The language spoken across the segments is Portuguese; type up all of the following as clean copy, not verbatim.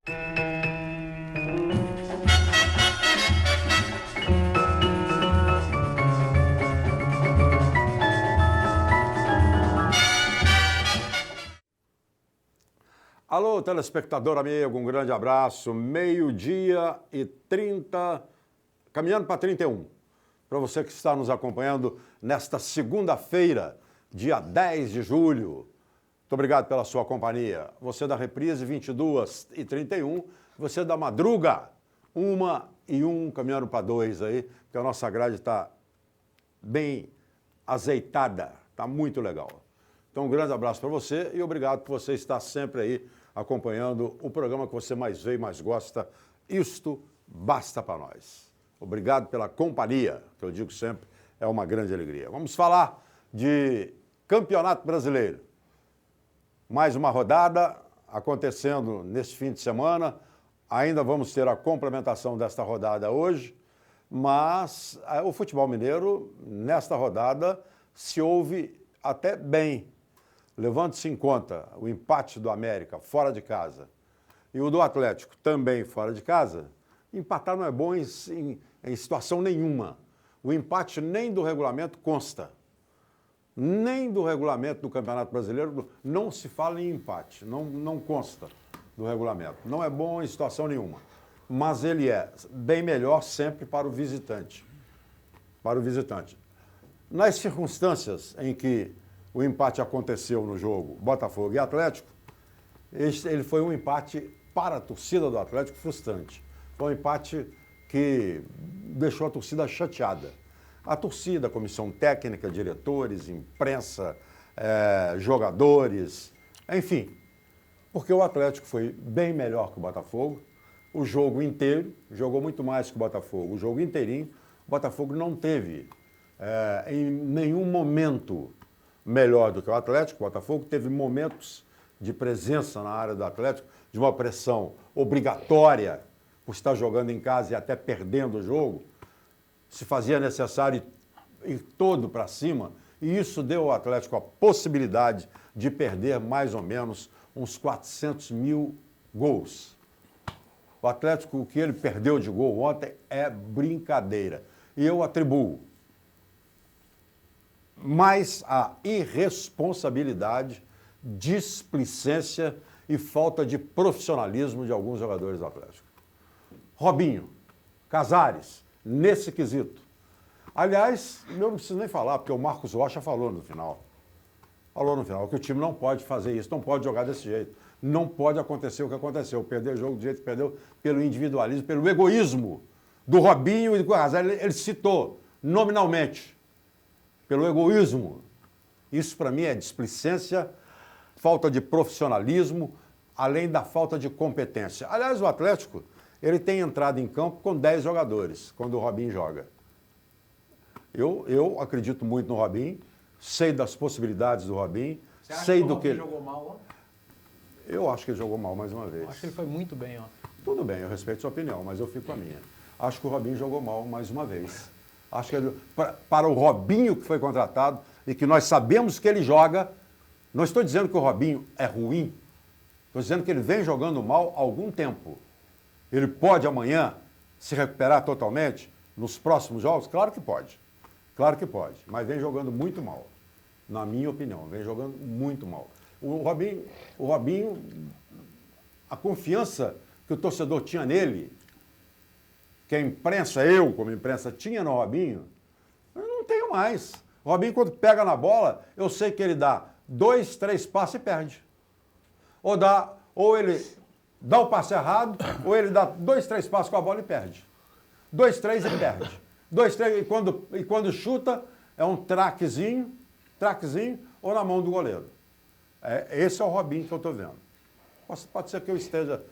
Alô, telespectador amigo, um grande abraço. 12h30, caminhando para 31. Para você que está nos acompanhando nesta segunda-feira, dia 10 de julho. Muito obrigado pela sua companhia. Você da reprise, 22h31. Você da madruga, 1h01, caminhando para 2 aí, porque a nossa grade está bem azeitada, está muito legal. Então, um grande abraço para você e obrigado por você estar sempre aí acompanhando o programa que você mais vê e mais gosta. Isto basta para nós. Obrigado pela companhia, que eu digo sempre, é uma grande alegria. Vamos falar de Campeonato Brasileiro. Mais uma rodada acontecendo neste fim de semana. Ainda vamos ter a complementação desta rodada hoje, mas o futebol mineiro, nesta rodada, se ouve até bem. Levando-se em conta o empate do América fora de casa e o do Atlético também fora de casa, empatar não é bom em situação nenhuma. O empate nem do regulamento consta. Nem do regulamento do Campeonato Brasileiro não se fala em empate, não consta do regulamento. Não é bom em situação nenhuma. Mas ele é bem melhor sempre para o visitante. Para o visitante. Nas circunstâncias em que o empate aconteceu no jogo Botafogo e Atlético, ele foi um empate para a torcida do Atlético frustrante. Foi um empate que deixou a torcida chateada. A torcida, a comissão técnica, diretores, imprensa, jogadores, enfim. Porque o Atlético foi bem melhor que o Botafogo. O jogo inteiro, jogou muito mais que o Botafogo. O jogo inteirinho, o Botafogo não teve em nenhum momento melhor do que o Atlético. O Botafogo teve momentos de presença na área do Atlético, de uma pressão obrigatória por estar jogando em casa e até perdendo o jogo. Se fazia necessário ir todo para cima, e isso deu ao Atlético a possibilidade de perder mais ou menos uns 400 mil gols. O Atlético, o que ele perdeu de gol ontem é brincadeira. E eu atribuo mais a irresponsabilidade, displicência e falta de profissionalismo de alguns jogadores do Atlético. Robinho, Casares, nesse quesito. Aliás, eu não preciso nem falar, porque o Marcos Rocha falou no final. Falou no final que o time não pode fazer isso, não pode jogar desse jeito. Não pode acontecer o que aconteceu, perder o jogo do jeito que perdeu pelo individualismo, pelo egoísmo do Robinho e do Casares. Ele citou nominalmente. Pelo egoísmo. Isso, para mim, é displicência, falta de profissionalismo, além da falta de competência. Aliás, o Atlético, ele tem entrado em campo com 10 jogadores, quando o Robinho joga. Eu acredito muito no Robinho, sei das possibilidades do Robinho, sei do que... Você acha que o Robinho jogou mal ontem? Eu acho que ele jogou mal mais uma vez. Eu acho que ele foi muito bem ontem. Tudo bem, eu respeito sua opinião, mas eu fico com a minha. Acho que o Robinho jogou mal mais uma vez. Acho que ele, para o Robinho que foi contratado e que nós sabemos que ele joga, não estou dizendo que o Robinho é ruim, estou dizendo que ele vem jogando mal há algum tempo. Ele pode amanhã se recuperar totalmente nos próximos jogos? Claro que pode. Claro que pode, mas vem jogando muito mal. Na minha opinião, vem jogando muito mal. O Robinho, a confiança que o torcedor tinha nele, que a imprensa, eu como imprensa, tinha no Robinho, eu não tenho mais. O Robinho, quando pega na bola, eu sei que ele dá 2, 3 passos e perde. Ou ele dá o passe errado, ou ele dá 2, 3 passos com a bola e perde. 2, 3 e perde. 2, 3, e quando chuta, é um traquezinho, ou na mão do goleiro. Esse é o Robinho que eu estou vendo. Pode ser que eu esteja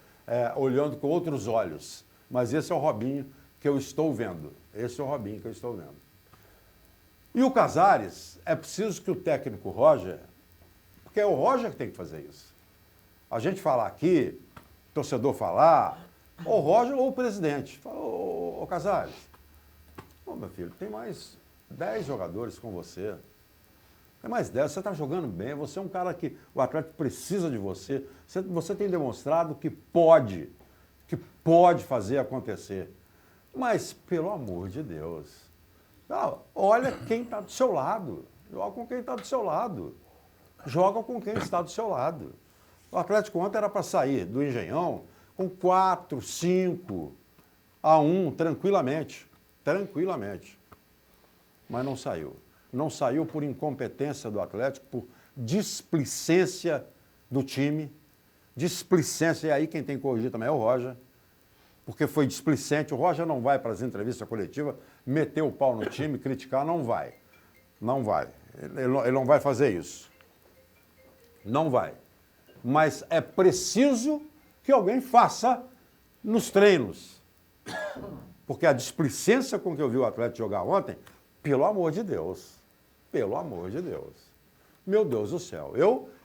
olhando com outros olhos, mas esse é o Robinho que eu estou vendo. Esse é o Robinho que eu estou vendo. E o Casares, é preciso que o técnico Roger, porque é o Roger que tem que fazer isso. A gente falar aqui, o torcedor falar, ou o Roger ou o presidente. Fala, ô Casares, meu filho, tem mais 10 jogadores com você. Tem mais 10, você está jogando bem, você é um cara que o Atlético precisa de você. Você tem demonstrado que pode pode fazer acontecer. Mas, pelo amor de Deus, olha quem está do seu lado. Joga com quem está do seu lado. Joga com quem está do seu lado. O Atlético ontem era para sair do Engenhão com 4, 5 a 1, tranquilamente. Tranquilamente. Mas não saiu. Não saiu por incompetência do Atlético, por displicência do time. Displicência, e aí quem tem que corrigir também é o Roger, porque foi displicente. O Roger não vai para as entrevistas coletivas meter o pau no time, criticar, não vai. Não vai. Ele não vai fazer isso. Não vai. Mas é preciso que alguém faça nos treinos. Porque a displicência com que eu vi o Atlético jogar ontem, pelo amor de Deus, pelo amor de Deus, meu Deus do céu,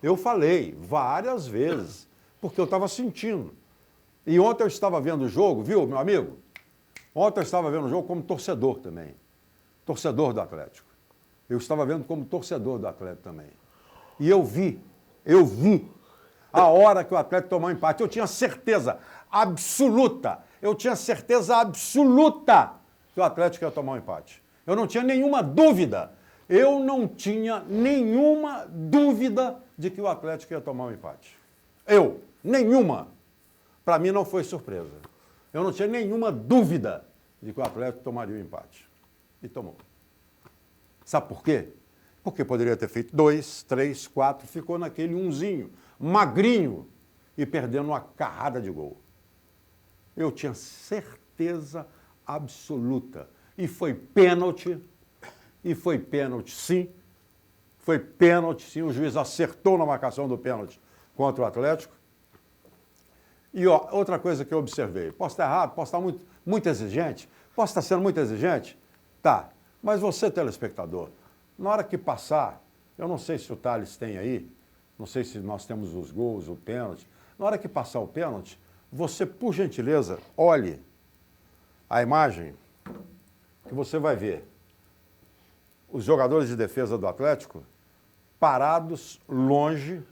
eu falei várias vezes, porque eu estava sentindo. E ontem eu estava vendo o jogo, viu, meu amigo? Ontem eu estava vendo o jogo como torcedor também, torcedor do Atlético. Eu estava vendo como torcedor do Atlético também. E eu vi a hora que o Atlético tomou um empate. Eu tinha certeza absoluta que o Atlético ia tomar um empate. Eu não tinha nenhuma dúvida. Eu não tinha nenhuma dúvida de que o Atlético ia tomar um empate. Nenhuma. Para mim não foi surpresa. Eu não tinha nenhuma dúvida de que o Atlético tomaria o empate. E tomou. Sabe por quê? Porque poderia ter feito 2, 3, 4, ficou naquele umzinho, magrinho, e perdendo uma carrada de gol. Eu tinha certeza absoluta. E foi pênalti sim. Foi pênalti sim, o juiz acertou na marcação do pênalti contra o Atlético. E outra coisa que eu observei, posso estar errado, posso estar muito exigente, posso estar sendo muito exigente? Tá, mas você, telespectador, na hora que passar, eu não sei se o Thales tem aí, não sei se nós temos os gols, o pênalti, na hora que passar o pênalti, você, por gentileza, olhe a imagem que você vai ver os jogadores de defesa do Atlético parados longe,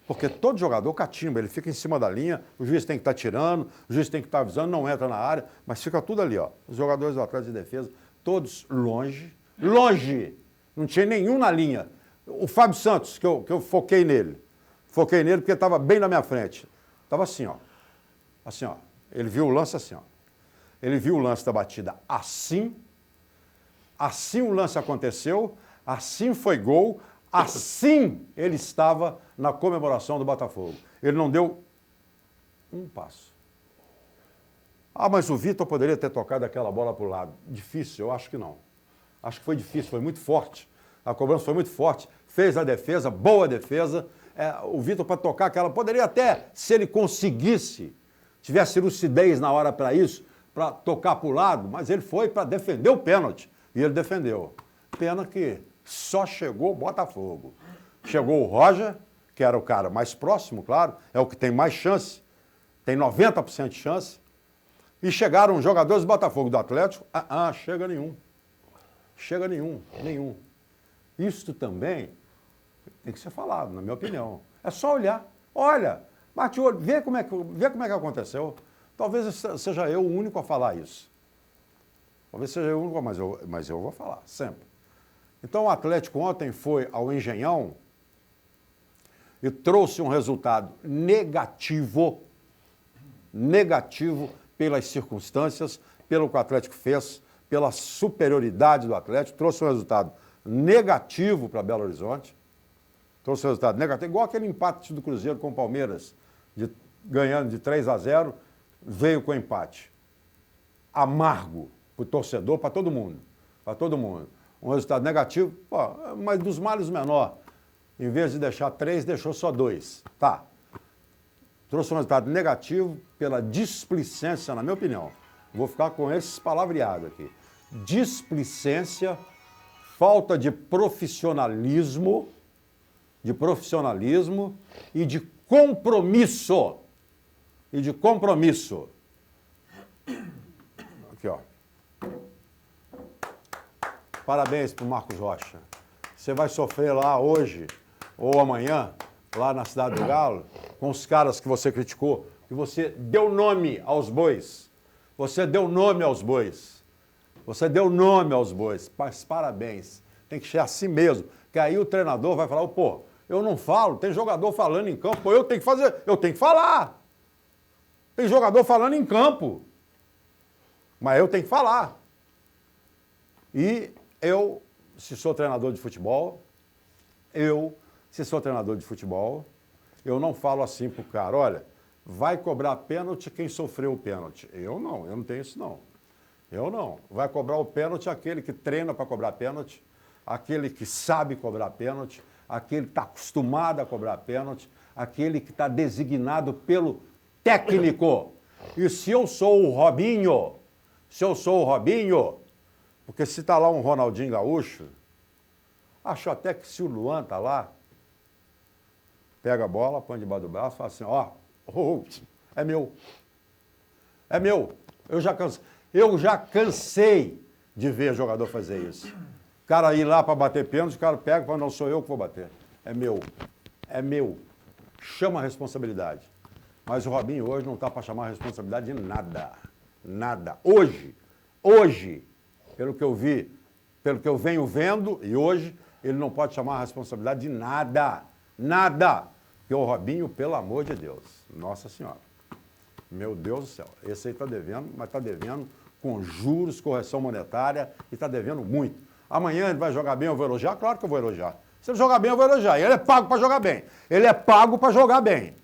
porque todo jogador catimba, ele fica em cima da linha, o juiz tem que estar tirando, o juiz tem que estar avisando, não entra na área, mas fica tudo ali, ó. Os jogadores do Atlético de defesa, todos longe, não tinha nenhum na linha. O Fábio Santos, que eu foquei nele porque estava bem na minha frente, estava assim, ó, ele viu o lance assim, ó. Ele viu o lance da batida assim o lance aconteceu, assim foi gol, assim ele estava na comemoração do Botafogo. Ele não deu um passo. Ah, mas o Vitor poderia ter tocado aquela bola para o lado. Difícil, eu acho que não. Acho que foi difícil, foi muito forte. A cobrança foi muito forte, fez a defesa, boa defesa. O Vitor para tocar aquela, poderia até, se ele conseguisse, tivesse lucidez na hora para isso, para tocar para o lado, mas ele foi para defender o pênalti. E ele defendeu. Pena que só chegou o Botafogo. Chegou o Roger, que era o cara mais próximo, claro, é o que tem mais chance, tem 90% de chance. E chegaram os jogadores do Botafogo, do Atlético, chega nenhum. Chega nenhum. Isso também tem que ser falado, na minha opinião. É só olhar. Olha, bate o olho, vê como é que aconteceu. Talvez seja eu o único a falar isso. Talvez seja eu o único, mas eu vou falar, sempre. Então o Atlético ontem foi ao Engenhão e trouxe um resultado negativo pelas circunstâncias, pelo que o Atlético fez, pela superioridade do Atlético, trouxe um resultado negativo para Belo Horizonte, trouxe um resultado negativo, igual aquele empate do Cruzeiro com o Palmeiras, ganhando de 3-0, veio com empate. Amargo para o torcedor, para todo mundo. Um resultado negativo, mas dos males o menor. Em vez de deixar 3, deixou só 2. Tá. Trouxe um resultado negativo pela displicência, na minha opinião. Vou ficar com esses palavreados aqui. Displicência, falta de profissionalismo e de compromisso. Aqui, ó. Parabéns para o Marcos Rocha. Você vai sofrer lá hoje ou amanhã, lá na Cidade do Galo, com os caras que você criticou, que você deu nome aos bois. Você deu nome aos bois. Você deu nome aos bois. Parabéns. Tem que ser assim mesmo. Que aí o treinador vai falar, pô, eu não falo, tem jogador falando em campo, pô, eu tenho que falar. Tem jogador falando em campo. Mas eu tenho que falar. E eu, se sou treinador de futebol, eu não falo assim pro cara, olha, vai cobrar pênalti quem sofreu o pênalti. Eu não tenho isso não. Eu não. Vai cobrar o pênalti aquele que treina para cobrar pênalti, aquele que sabe cobrar pênalti, aquele que está acostumado a cobrar pênalti, aquele que está designado pelo técnico. E se eu sou o Robinho, porque se está lá um Ronaldinho Gaúcho, acho até que se o Luan está lá, pega a bola, põe debaixo do braço e fala assim, é meu. É meu. Eu já cansei de ver jogador fazer isso. O cara ir lá para bater pênalti, o cara pega e fala, não sou eu que vou bater. É meu. É meu. Chama a responsabilidade. Mas o Robinho hoje não está para chamar a responsabilidade de nada. Nada. Hoje, pelo que eu vi, pelo que eu venho vendo, e hoje, ele não pode chamar a responsabilidade de nada. Nada. Porque o Robinho, pelo amor de Deus, Nossa Senhora. Meu Deus do céu. Esse aí está devendo, mas está devendo com juros, correção monetária, e está devendo muito. Amanhã ele vai jogar bem, eu vou elogiar? Claro que eu vou elogiar. Se ele jogar bem, eu vou elogiar. Ele é pago para jogar bem. Ele é pago para jogar bem.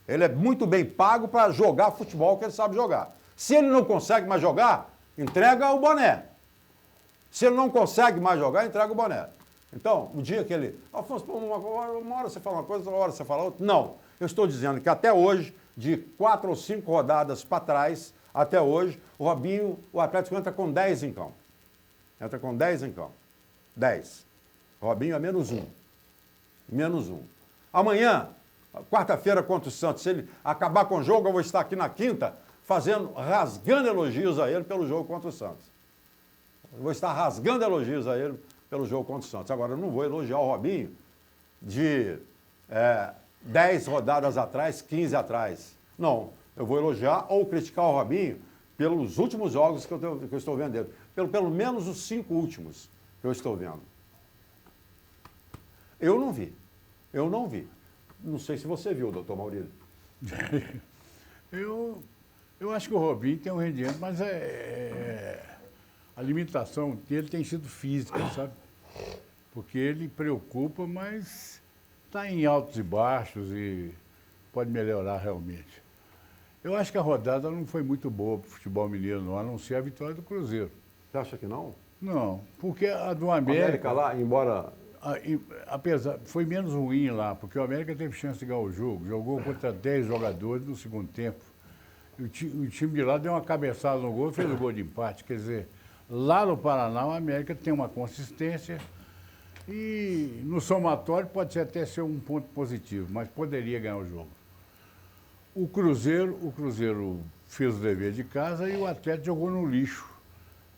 Ele é muito bem pago para jogar futebol que ele sabe jogar. Se ele não consegue mais jogar, entrega o boné. Se ele não consegue mais jogar, entrega o boné. Então, o dia que ele... Afonso, uma hora você fala uma coisa, outra hora você fala outra. Não. Eu estou dizendo que até hoje, de 4 ou 5 rodadas para trás, até hoje, o Robinho, o Atlético entra com 10 em campo. Entra com 10 em campo. 10. O Robinho é menos 1. Menos 1. Amanhã, quarta-feira contra o Santos, se ele acabar com o jogo, eu vou estar aqui na quinta, rasgando elogios a ele pelo jogo contra o Santos. Eu vou estar rasgando elogios a ele pelo jogo contra o Santos. Agora, eu não vou elogiar o Robinho de 10 rodadas atrás, 15 atrás. Não, eu vou elogiar ou criticar o Robinho pelos últimos jogos que eu estou vendo dele. Pelo menos os 5 últimos que eu estou vendo. Eu não vi. Não sei se você viu, doutor Maurílio. Eu acho que o Robinho tem um rendimento, mas a limitação dele tem sido física, sabe? Porque ele preocupa, mas está em altos e baixos e pode melhorar realmente. Eu acho que a rodada não foi muito boa para o futebol mineiro, não, a não ser a vitória do Cruzeiro. Você acha que não? Não, porque a do América América lá, embora... Foi menos ruim lá, porque o América teve chance de ganhar o jogo, jogou contra 10 jogadores no segundo tempo. E o time de lá deu uma cabeçada no gol e fez o gol de empate. Quer dizer, lá no Paraná, o América tem uma consistência e no somatório pode até ser um ponto positivo, mas poderia ganhar o jogo. O Cruzeiro fez o dever de casa e o Atlético jogou no lixo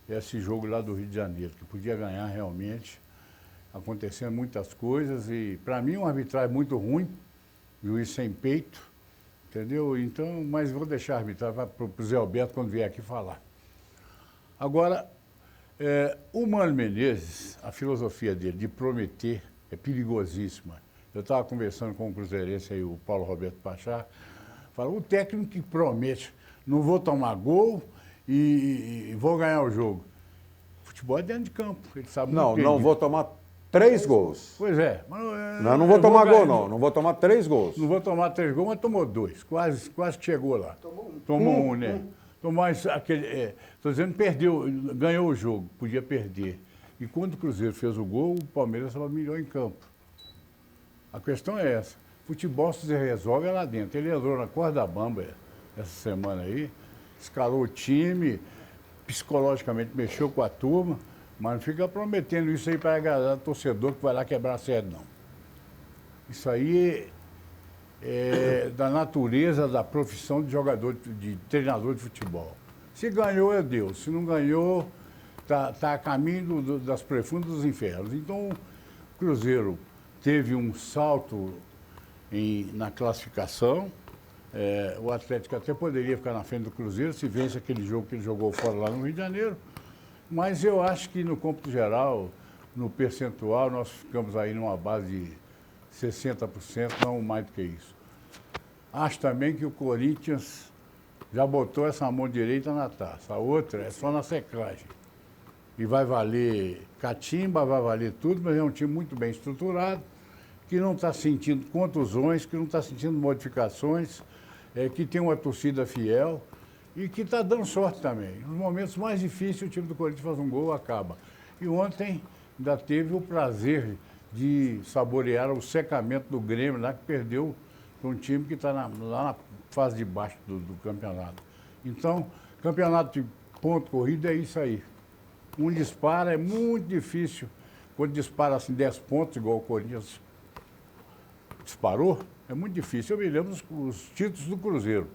esse jogo lá do Rio de Janeiro, que podia ganhar realmente. Acontecendo muitas coisas e, para mim, uma arbitragem muito ruim, juiz sem peito, entendeu? Então, mas vou deixar a arbitragem para o Zé Alberto quando vier aqui falar. Agora, o Mano Menezes, a filosofia dele de prometer é perigosíssima. Eu estava conversando com o cruzeirense aí, o Paulo Roberto Pachá, falou, o técnico que promete, não vou tomar gol e vou ganhar o jogo. Futebol é dentro de campo, ele sabe muito bem. Não vou tomar 3 gols. Pois é. Não vou tomar gol, não. Não vou tomar 3 gols. Não vou tomar 3 gols, mas tomou 2. Quase que chegou lá. Tomou um, né? Tomou aquele... Estou dizendo, perdeu, ganhou o jogo, podia perder. E quando o Cruzeiro fez o gol, o Palmeiras estava melhor em campo. A questão é essa. Futebol se resolve lá dentro. Ele entrou na corda bamba essa semana aí, escalou o time, psicologicamente mexeu com a turma, mas não fica prometendo isso aí para agradar o torcedor que vai lá quebrar a sede, não. Isso aí é da natureza da profissão de jogador, de treinador de futebol. Se ganhou, é Deus. Se não ganhou, tá a caminho das profundas dos infernos. Então, o Cruzeiro teve um salto na classificação, O Atlético até poderia ficar na frente do Cruzeiro se vence aquele jogo que ele jogou fora lá no Rio de Janeiro. Mas eu acho que no cômputo geral, no percentual, nós ficamos aí numa base de 60%, não mais do que isso. Acho também que o Corinthians já botou essa mão direita na taça. A outra é só na secagem. E vai valer catimba, vai valer tudo, mas é um time muito bem estruturado, que não está sentindo contusões, que não está sentindo modificações, que tem uma torcida fiel e que está dando sorte também. Nos momentos mais difíceis, o time do Corinthians faz um gol, acaba. E ontem ainda teve o prazer de saborear o secamento do Grêmio, lá que perdeu para um time que está lá na fase de baixo do campeonato. Então, campeonato de ponto corrido é isso aí. Um dispara, é muito difícil. Quando dispara assim 10 pontos, igual o Corinthians disparou, é muito difícil. Eu me lembro os títulos do Cruzeiro,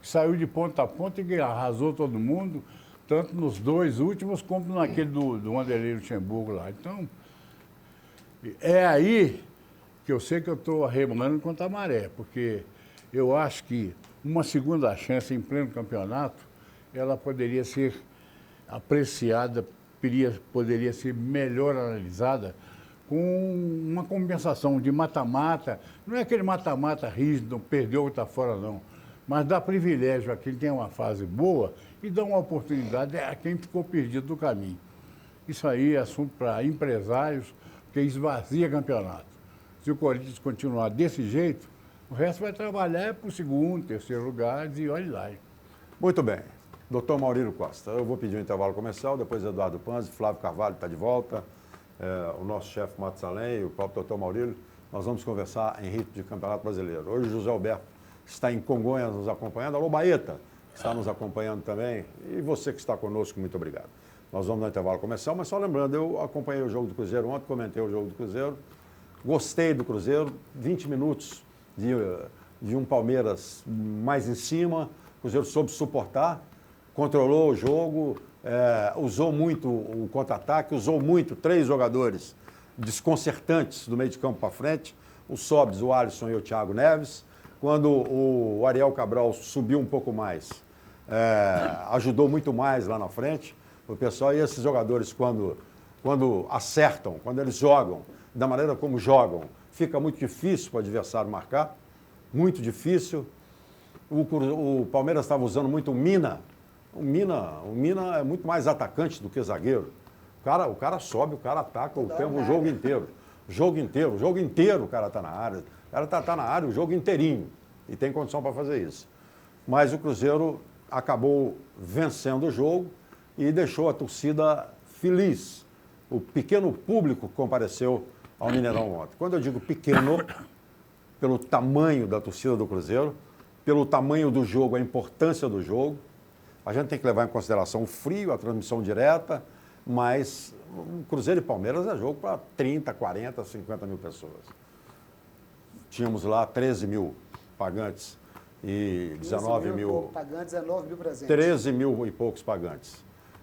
que saiu de ponta a ponta e arrasou todo mundo, tanto nos 2 últimos como naquele do Wanderlei Luxemburgo lá. Então, é aí que eu sei que eu estou remando contra a maré, porque eu acho que uma segunda chance em pleno campeonato, ela poderia ser apreciada, poderia ser melhor analisada com uma compensação de mata-mata. Não é aquele mata-mata rígido, perdeu ou está fora, não. Mas dá privilégio a quem tem uma fase boa e dá uma oportunidade a quem ficou perdido do caminho. Isso aí é assunto para empresários, que esvazia campeonato. Se o Corinthians continuar desse jeito, o resto vai trabalhar para o segundo, terceiro lugar e olhe lá. Muito bem. Doutor Maurílio Costa, eu vou pedir um intervalo comercial, depois Eduardo Panzi, Flávio Carvalho está de volta, o nosso chefe Matusalém e o próprio doutor Maurílio. Nós vamos conversar em ritmo de Campeonato Brasileiro. Hoje o José Alberto está em Congonhas nos acompanhando. Alô, Baeta, está nos acompanhando também. E você que está conosco, muito obrigado. Nós vamos no intervalo comercial, mas só lembrando, eu acompanhei o jogo do Cruzeiro ontem, comentei o jogo do Cruzeiro, gostei do Cruzeiro, 20 minutos de um Palmeiras mais em cima, o Cruzeiro soube suportar, controlou o jogo, usou muito o contra-ataque, usou muito 3 jogadores desconcertantes do meio de campo para frente, o Sobis, o Alisson e o Thiago Neves. Quando o Ariel Cabral subiu um pouco mais, ajudou muito mais lá na frente. O pessoal, e esses jogadores, quando acertam, quando eles jogam, da maneira como jogam, fica muito difícil para o adversário marcar, muito difícil. O Palmeiras estava usando muito o Mina. O Mina é muito mais atacante do que zagueiro. O cara sobe, o cara ataca o jogo inteiro. O jogo inteiro o cara está na área. O cara está na área o jogo inteirinho e tem condição para fazer isso. Mas o Cruzeiro acabou vencendo o jogo e deixou a torcida feliz. O pequeno público compareceu ao Mineirão ontem. Quando eu digo pequeno, pelo tamanho da torcida do Cruzeiro, pelo tamanho do jogo, a importância do jogo, a gente tem que levar em consideração o frio, a transmissão direta, mas o Cruzeiro e Palmeiras é jogo para 30, 40, 50 mil pessoas. Tínhamos lá 13 mil pagantes e 19 mil pagantes, 19 mil presentes. 13 mil e poucos pagantes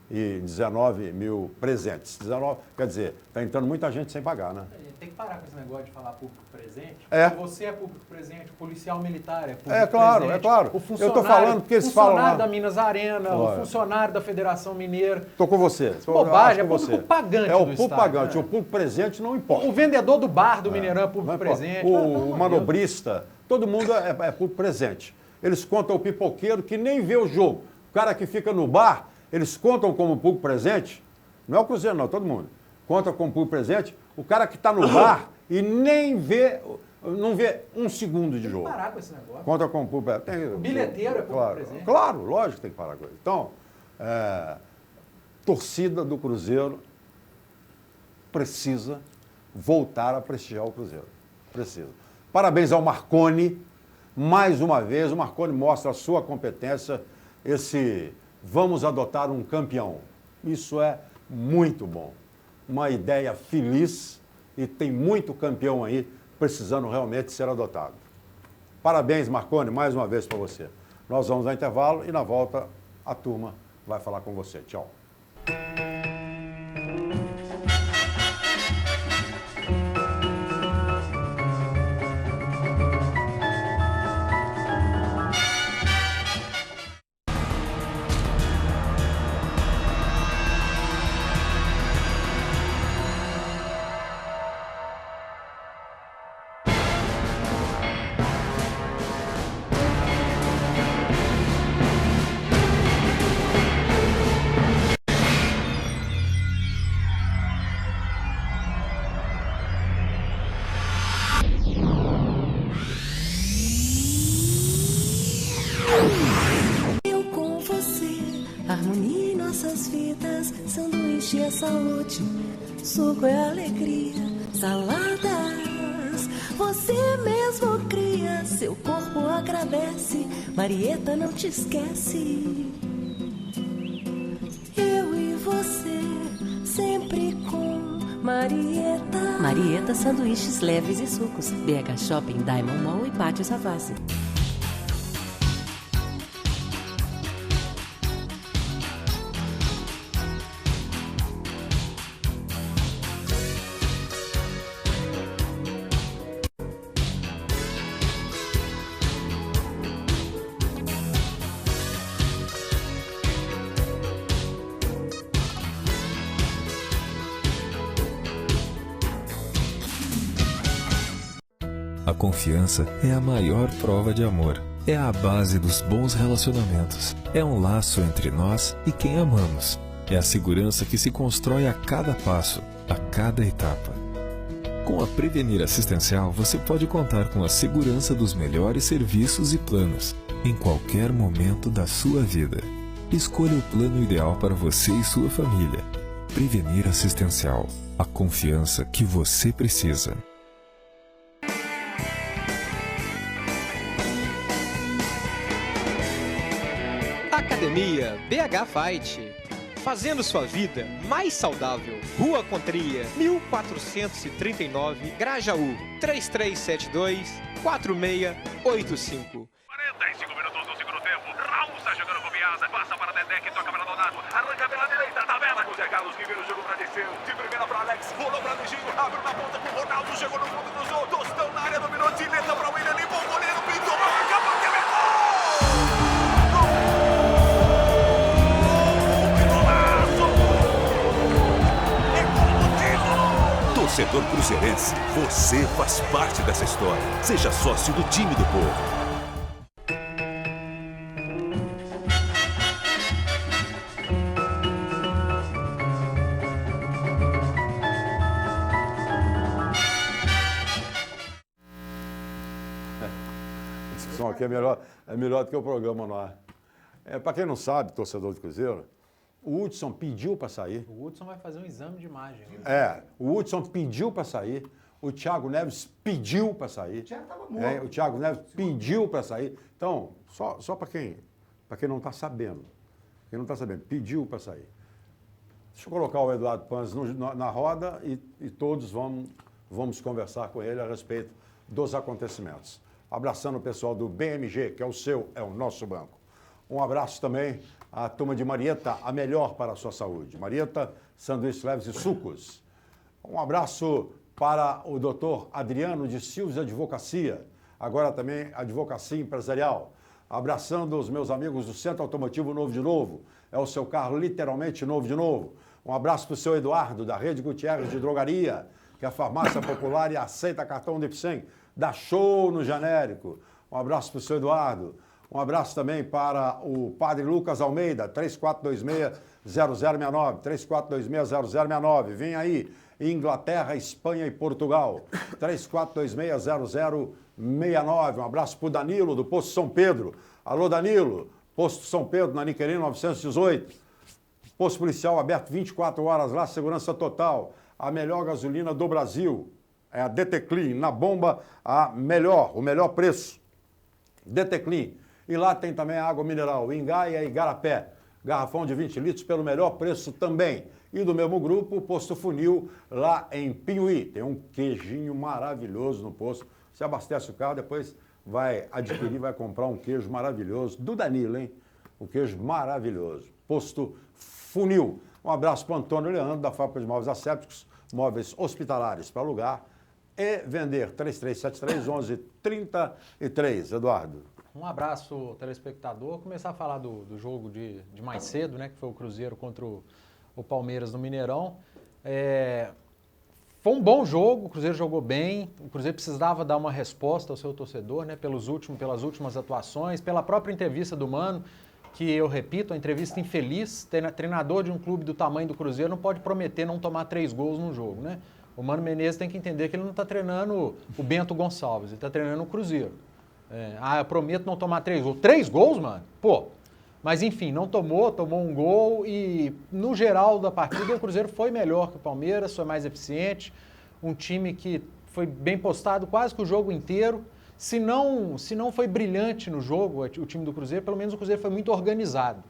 e 19 mil presentes. 19, quer dizer, está entrando muita gente sem pagar, né? Tem que parar com esse negócio de falar público presente. É. Você é público presente, o policial militar é público presente. É claro. O funcionário, eu estou falando porque eles falam lá. O funcionário da Minas Arena, o funcionário da Federação Mineira. Estou com você. Bobagem, é público pagante. É o público pagante, né? O público presente não importa. O vendedor do bar do Mineirão é público presente. O manobrista, todo mundo é público presente. Eles contam o pipoqueiro que nem vê o jogo. O cara que fica no bar, eles contam como público presente. Não é o Cruzeiro, não, todo mundo. Conta como público presente. O cara que está no bar e nem vê, não vê um segundo de jogo. Tem que parar com esse negócio. Conta como público presente. O bilheteiro é público presente. Claro, lógico que tem que parar com isso. Então, torcida do Cruzeiro precisa voltar a prestigiar o Cruzeiro. Precisa. Parabéns ao Marconi. Mais uma vez, o Marconi mostra a sua competência, vamos adotar um campeão. Isso é muito bom. Uma ideia feliz e tem muito campeão aí precisando realmente ser adotado. Parabéns, Marconi, mais uma vez para você. Nós vamos ao intervalo e na volta a turma vai falar com você. Tchau. Harmonia em nossas vidas, sanduíche é saúde, suco é alegria, saladas você mesmo cria, seu corpo agradece, Marieta não te esquece. Eu e você, sempre com Marieta. Marieta, sanduíches leves e sucos. BH Shopping, Diamond Mall e Pátio Savassi. A confiança é a maior prova de amor. É a base dos bons relacionamentos. É um laço entre nós e quem amamos. É a segurança que se constrói a cada passo, a cada etapa. Com a Prevenir Assistencial, você pode contar com a segurança dos melhores serviços e planos, em qualquer momento da sua vida. Escolha o plano ideal para você e sua família. Prevenir Assistencial. A confiança que você precisa. Academia BH Fight, fazendo sua vida mais saudável. Rua Contria, 1439, Grajaú, 3372-4685. 45 minutos do segundo tempo. Raul está jogando com Biasa, passa para Dedé que toca para Donato, arranca pela direita, tabela com Zé Carlos que vira o jogo para Dirceu, de primeira para Alex, rolou para Luizinho, abriu na ponta com o Ronaldo, chegou no fundo, cruzou, Tostão na área, dominou, Dileta para o William, limpou o goleiro, pintou, acabou de ver gol! Torcedor cruzeirense, você faz parte dessa história. Seja sócio do time do povo. A discussão aqui é melhor do que o programa no ar. Para quem não sabe, torcedor do Cruzeiro, o Hudson pediu para sair. O Hudson vai fazer um exame de imagem. O Hudson pediu para sair. O Thiago Neves pediu para sair. O Thiago estava morto. O Thiago Neves pediu para sair. Então, só para quem não está sabendo. Quem não está sabendo, pediu para sair. Deixa eu colocar o Eduardo Panzi na roda e todos vamos conversar com ele a respeito dos acontecimentos. Abraçando o pessoal do BMG, que é o seu, é o nosso banco. Um abraço também à turma de Marieta, a melhor para a sua saúde. Marieta, sanduíches leves e sucos. Um abraço para o doutor Adriano de Silves Advocacia, agora também Advocacia Empresarial. Abraçando os meus amigos do Centro Automotivo Novo de Novo. É o seu carro literalmente novo de novo. Um abraço para o seu Eduardo, da Rede Gutierrez de Drogaria, que é a farmácia popular e aceita cartão de Ipsen. Dá show no genérico. Um abraço para o seu Eduardo. Um abraço também para o Padre Lucas Almeida, 3426-0069, 3426-0069. Vem aí, Inglaterra, Espanha e Portugal, 3426-0069. Um abraço para o Danilo, do Posto São Pedro. Alô, Danilo, Posto São Pedro, na Niquerina 918. Posto policial aberto 24 horas lá, segurança total. A melhor gasolina do Brasil. É a DT Clean, na bomba, o melhor preço. DT Clean. E lá tem também a água mineral, Ingaia e Igarapé. Garrafão de 20 litros pelo melhor preço também. E do mesmo grupo, o Posto Funil, lá em Pinhuí. Tem um queijinho maravilhoso no posto. Você abastece o carro, depois vai adquirir, vai comprar um queijo maravilhoso. Do Danilo, hein? O queijo maravilhoso. Posto Funil. Um abraço para o Antônio Leandro, da Fábrica de Móveis Assépticos, móveis hospitalares para alugar e vender. 3373-1133. Eduardo. Um abraço, telespectador. Começar a falar do jogo de mais cedo, né? Que foi o Cruzeiro contra o Palmeiras no Mineirão. Foi um bom jogo, o Cruzeiro jogou bem. O Cruzeiro precisava dar uma resposta ao seu torcedor, né? Pelas últimas atuações, pela própria entrevista do Mano, que eu repito, a entrevista infeliz. Treinador de um clube do tamanho do Cruzeiro não pode prometer não tomar 3 gols num jogo, né? O Mano Menezes tem que entender que ele não está treinando o Bento Gonçalves, ele está treinando o Cruzeiro. Eu prometo não tomar 3 gols. 3 gols, mano? Pô, Mas, enfim, não tomou um gol e, no geral da partida, o Cruzeiro foi melhor que o Palmeiras, foi mais eficiente, um time que foi bem postado quase que o jogo inteiro. Se não foi brilhante no jogo, o time do Cruzeiro, pelo menos o Cruzeiro foi muito organizado.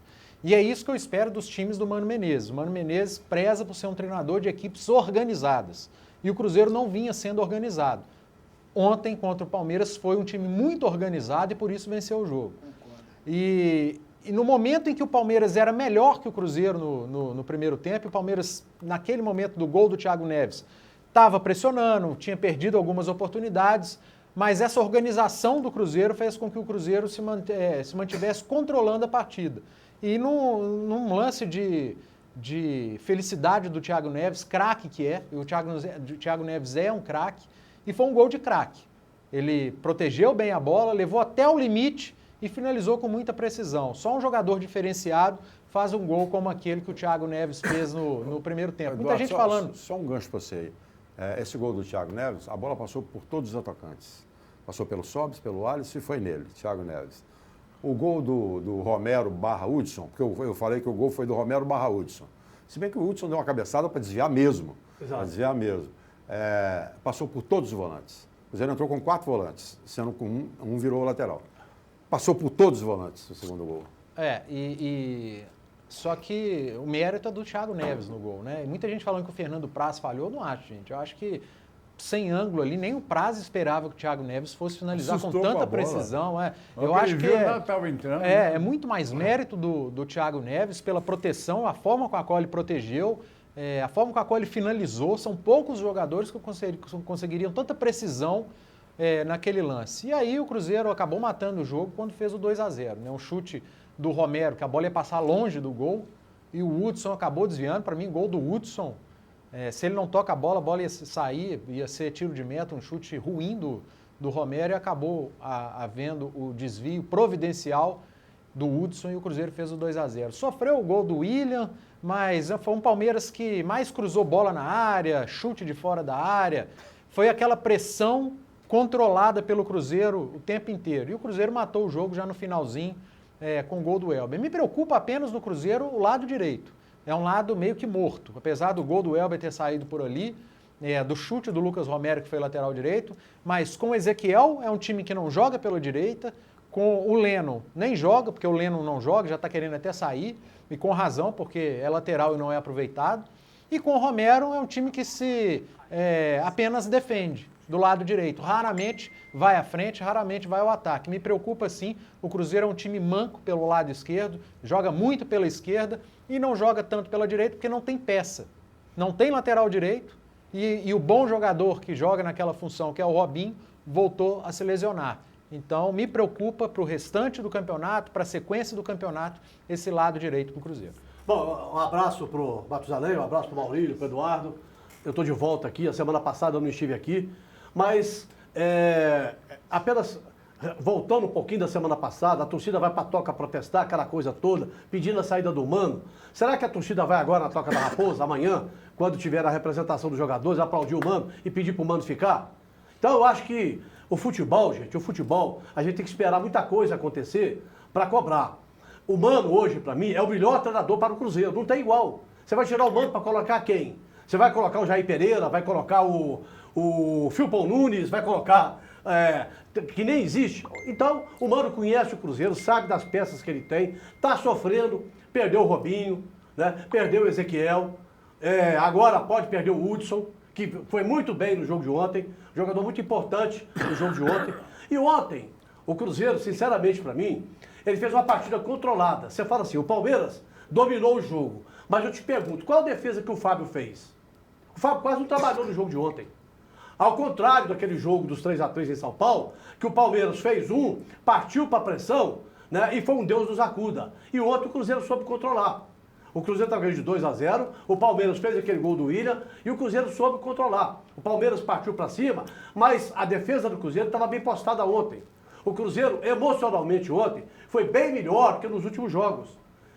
E é isso que eu espero dos times do Mano Menezes. O Mano Menezes preza por ser um treinador de equipes organizadas. E o Cruzeiro não vinha sendo organizado. Ontem, contra o Palmeiras, foi um time muito organizado e por isso venceu o jogo. E no momento em que o Palmeiras era melhor que o Cruzeiro no primeiro tempo, o Palmeiras, naquele momento do gol do Thiago Neves, estava pressionando, tinha perdido algumas oportunidades, mas essa organização do Cruzeiro fez com que o Cruzeiro se mantivesse controlando a partida. E num lance de felicidade do Thiago Neves, craque que é, o Thiago Neves é um craque, e foi um gol de craque. Ele protegeu bem a bola, levou até o limite e finalizou com muita precisão. Só um jogador diferenciado faz um gol como aquele que o Thiago Neves fez no primeiro tempo. Muita gente falando... Só um gancho para você aí. Esse gol do Thiago Neves, a bola passou por todos os atacantes. Passou pelo Sobis, pelo Alisson e foi nele, Thiago Neves. O gol do Romero / Hudson, porque eu falei que o gol foi do Romero / Hudson. Se bem que o Hudson deu uma cabeçada para desviar mesmo. Para desviar mesmo. Passou por todos os volantes. O Cruzeiro entrou com 4 volantes, sendo que um virou lateral. Passou por todos os volantes o segundo gol. Só que o mérito é do Thiago Neves no gol, né? E muita gente falando que o Fernando Praz falhou, eu não acho, gente. Eu acho que sem ângulo ali, nem o Praz esperava que o Thiago Neves fosse finalizar com tanta precisão. Eu acho que é muito mais mérito do Thiago Neves pela proteção, a forma com a qual ele protegeu, a forma com a qual ele finalizou. São poucos jogadores que conseguiriam tanta precisão naquele lance. E aí o Cruzeiro acabou matando o jogo quando fez o 2-0, né? Um chute do Romero, que a bola ia passar longe do gol, e o Hudson acabou desviando. Para mim, gol do Hudson, se ele não toca a bola ia sair, ia ser tiro de meta, um chute ruim do Romero, e acabou havendo o desvio providencial do Hudson e o Cruzeiro fez o 2-0. Sofreu o gol do William, mas foi um Palmeiras que mais cruzou bola na área, chute de fora da área, foi aquela pressão controlada pelo Cruzeiro o tempo inteiro. E o Cruzeiro matou o jogo já no finalzinho com o gol do Elber. Me preocupa apenas no Cruzeiro o lado direito. É um lado meio que morto. Apesar do gol do Elber ter saído por ali, do chute do Lucas Romero, que foi lateral direito, mas com o Ezequiel é um time que não joga pela direita, com o Lennon nem joga, porque o Lennon não joga, já está querendo até sair, e com razão, porque é lateral e não é aproveitado. E com o Romero é um time que se apenas defende do lado direito. Raramente vai à frente, raramente vai ao ataque. Me preocupa sim, o Cruzeiro é um time manco pelo lado esquerdo, joga muito pela esquerda e não joga tanto pela direita porque não tem peça. Não tem lateral direito e o bom jogador que joga naquela função, que é o Robinho, voltou a se lesionar. Então me preocupa para o restante do campeonato, para a sequência do campeonato, esse lado direito para o Cruzeiro. Bom, um abraço para o Matusalém, um abraço para o Maurílio, para o Eduardo. Eu estou de volta aqui, a semana passada eu não estive aqui, mas apenas voltando um pouquinho da semana passada, a torcida vai para a Toca protestar, aquela coisa toda, pedindo a saída do Mano. Será que a torcida vai agora na Toca da Raposa, amanhã, quando tiver a representação dos jogadores, aplaudir o Mano e pedir para o Mano ficar? Então eu acho que o futebol, gente, a gente tem que esperar muita coisa acontecer para cobrar. O Mano hoje, para mim, é o melhor treinador para o Cruzeiro, não tem igual. Você vai tirar o Mano para colocar quem? Você vai colocar o Jair Pereira, vai colocar o Filipão Nunes, vai colocar... que nem existe. Então, o Mano conhece o Cruzeiro, sabe das peças que ele tem, está sofrendo, perdeu o Robinho, né? Perdeu o Ezequiel, agora pode perder o Hudson, que foi muito bem no jogo de ontem, jogador muito importante no jogo de ontem. E ontem, o Cruzeiro, sinceramente para mim, ele fez uma partida controlada. Você fala assim, o Palmeiras dominou o jogo, mas eu te pergunto, qual a defesa que o Fábio fez? O Fábio quase não trabalhou no jogo de ontem. Ao contrário daquele jogo dos 3-3 em São Paulo, que o Palmeiras fez partiu para a pressão, né, e foi um Deus nos acuda. E o outro o Cruzeiro soube controlar. O Cruzeiro estava ganhando de 2-0, o Palmeiras fez aquele gol do William e o Cruzeiro soube controlar. O Palmeiras partiu para cima, mas a defesa do Cruzeiro estava bem postada ontem. O Cruzeiro, emocionalmente ontem, foi bem melhor que nos últimos jogos.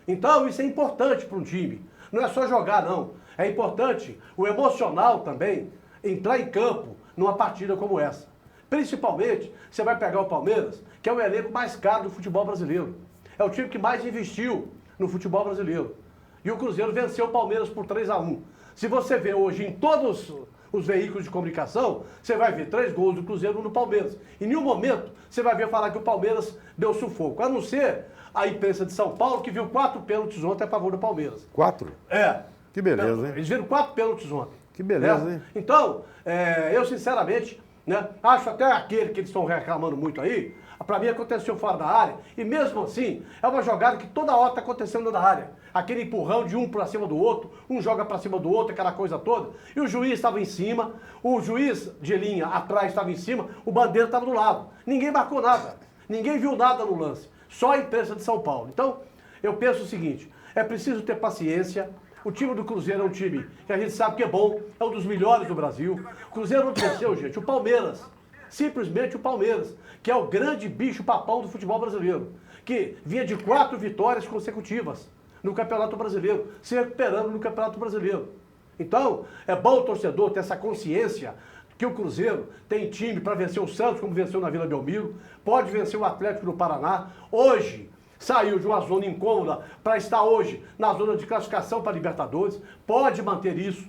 Então isso é importante para um time. Não é só jogar, não. É importante o emocional também entrar em campo numa partida como essa. Principalmente, você vai pegar o Palmeiras, que é o elenco mais caro do futebol brasileiro. é o time que mais investiu no futebol brasileiro. E o Cruzeiro venceu o Palmeiras por 3-1. Se você vê hoje em todos os veículos de comunicação, você vai ver 3 gols do Cruzeiro e 1 do Palmeiras. Em nenhum momento você vai ver falar que o Palmeiras deu sufoco. A não ser a imprensa de São Paulo, que viu 4 pênaltis ontem a favor do Palmeiras. 4? É. Que beleza, hein? Eles viram 4 pênaltis ontem. Que beleza, hein? Então, eu sinceramente, né, acho até aquele que eles estão reclamando muito aí, pra mim aconteceu fora da área, e mesmo assim, é uma jogada que toda hora tá acontecendo na área. Aquele empurrão de um pra cima do outro, um joga pra cima do outro, aquela coisa toda, e o juiz estava em cima, o juiz de linha atrás estava em cima, o Bandeira estava do lado. Ninguém marcou nada, ninguém viu nada no lance, só a imprensa de São Paulo. Então, eu penso o seguinte, é preciso ter paciência. O time do Cruzeiro é um time que a gente sabe que é bom, é um dos melhores do Brasil. O Cruzeiro não venceu, gente, o Palmeiras. Simplesmente o Palmeiras, que é o grande bicho papão do futebol brasileiro, que vinha de 4 vitórias consecutivas no Campeonato Brasileiro, se recuperando no Campeonato Brasileiro. Então, é bom o torcedor ter essa consciência que o Cruzeiro tem time para vencer o Santos, como venceu na Vila Belmiro, pode vencer o Atlético do Paraná. Hoje, saiu de uma zona incômoda para estar hoje na zona de classificação para Libertadores, pode manter isso.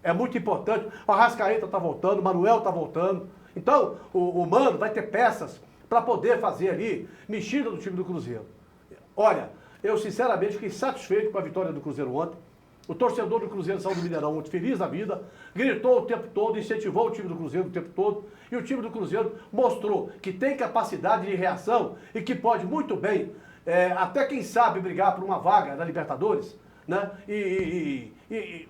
É muito importante. O Arrascaeta está voltando, o Manuel está voltando. Então, o Mano vai ter peças para poder fazer ali mexida do time do Cruzeiro. Olha, eu sinceramente fiquei satisfeito com a vitória do Cruzeiro ontem. O torcedor do Cruzeiro saiu do Mineirão muito feliz da vida, gritou o tempo todo, incentivou o time do Cruzeiro o tempo todo. E o time do Cruzeiro mostrou que tem capacidade de reação e que pode muito bem, até quem sabe, brigar por uma vaga na Libertadores, né? E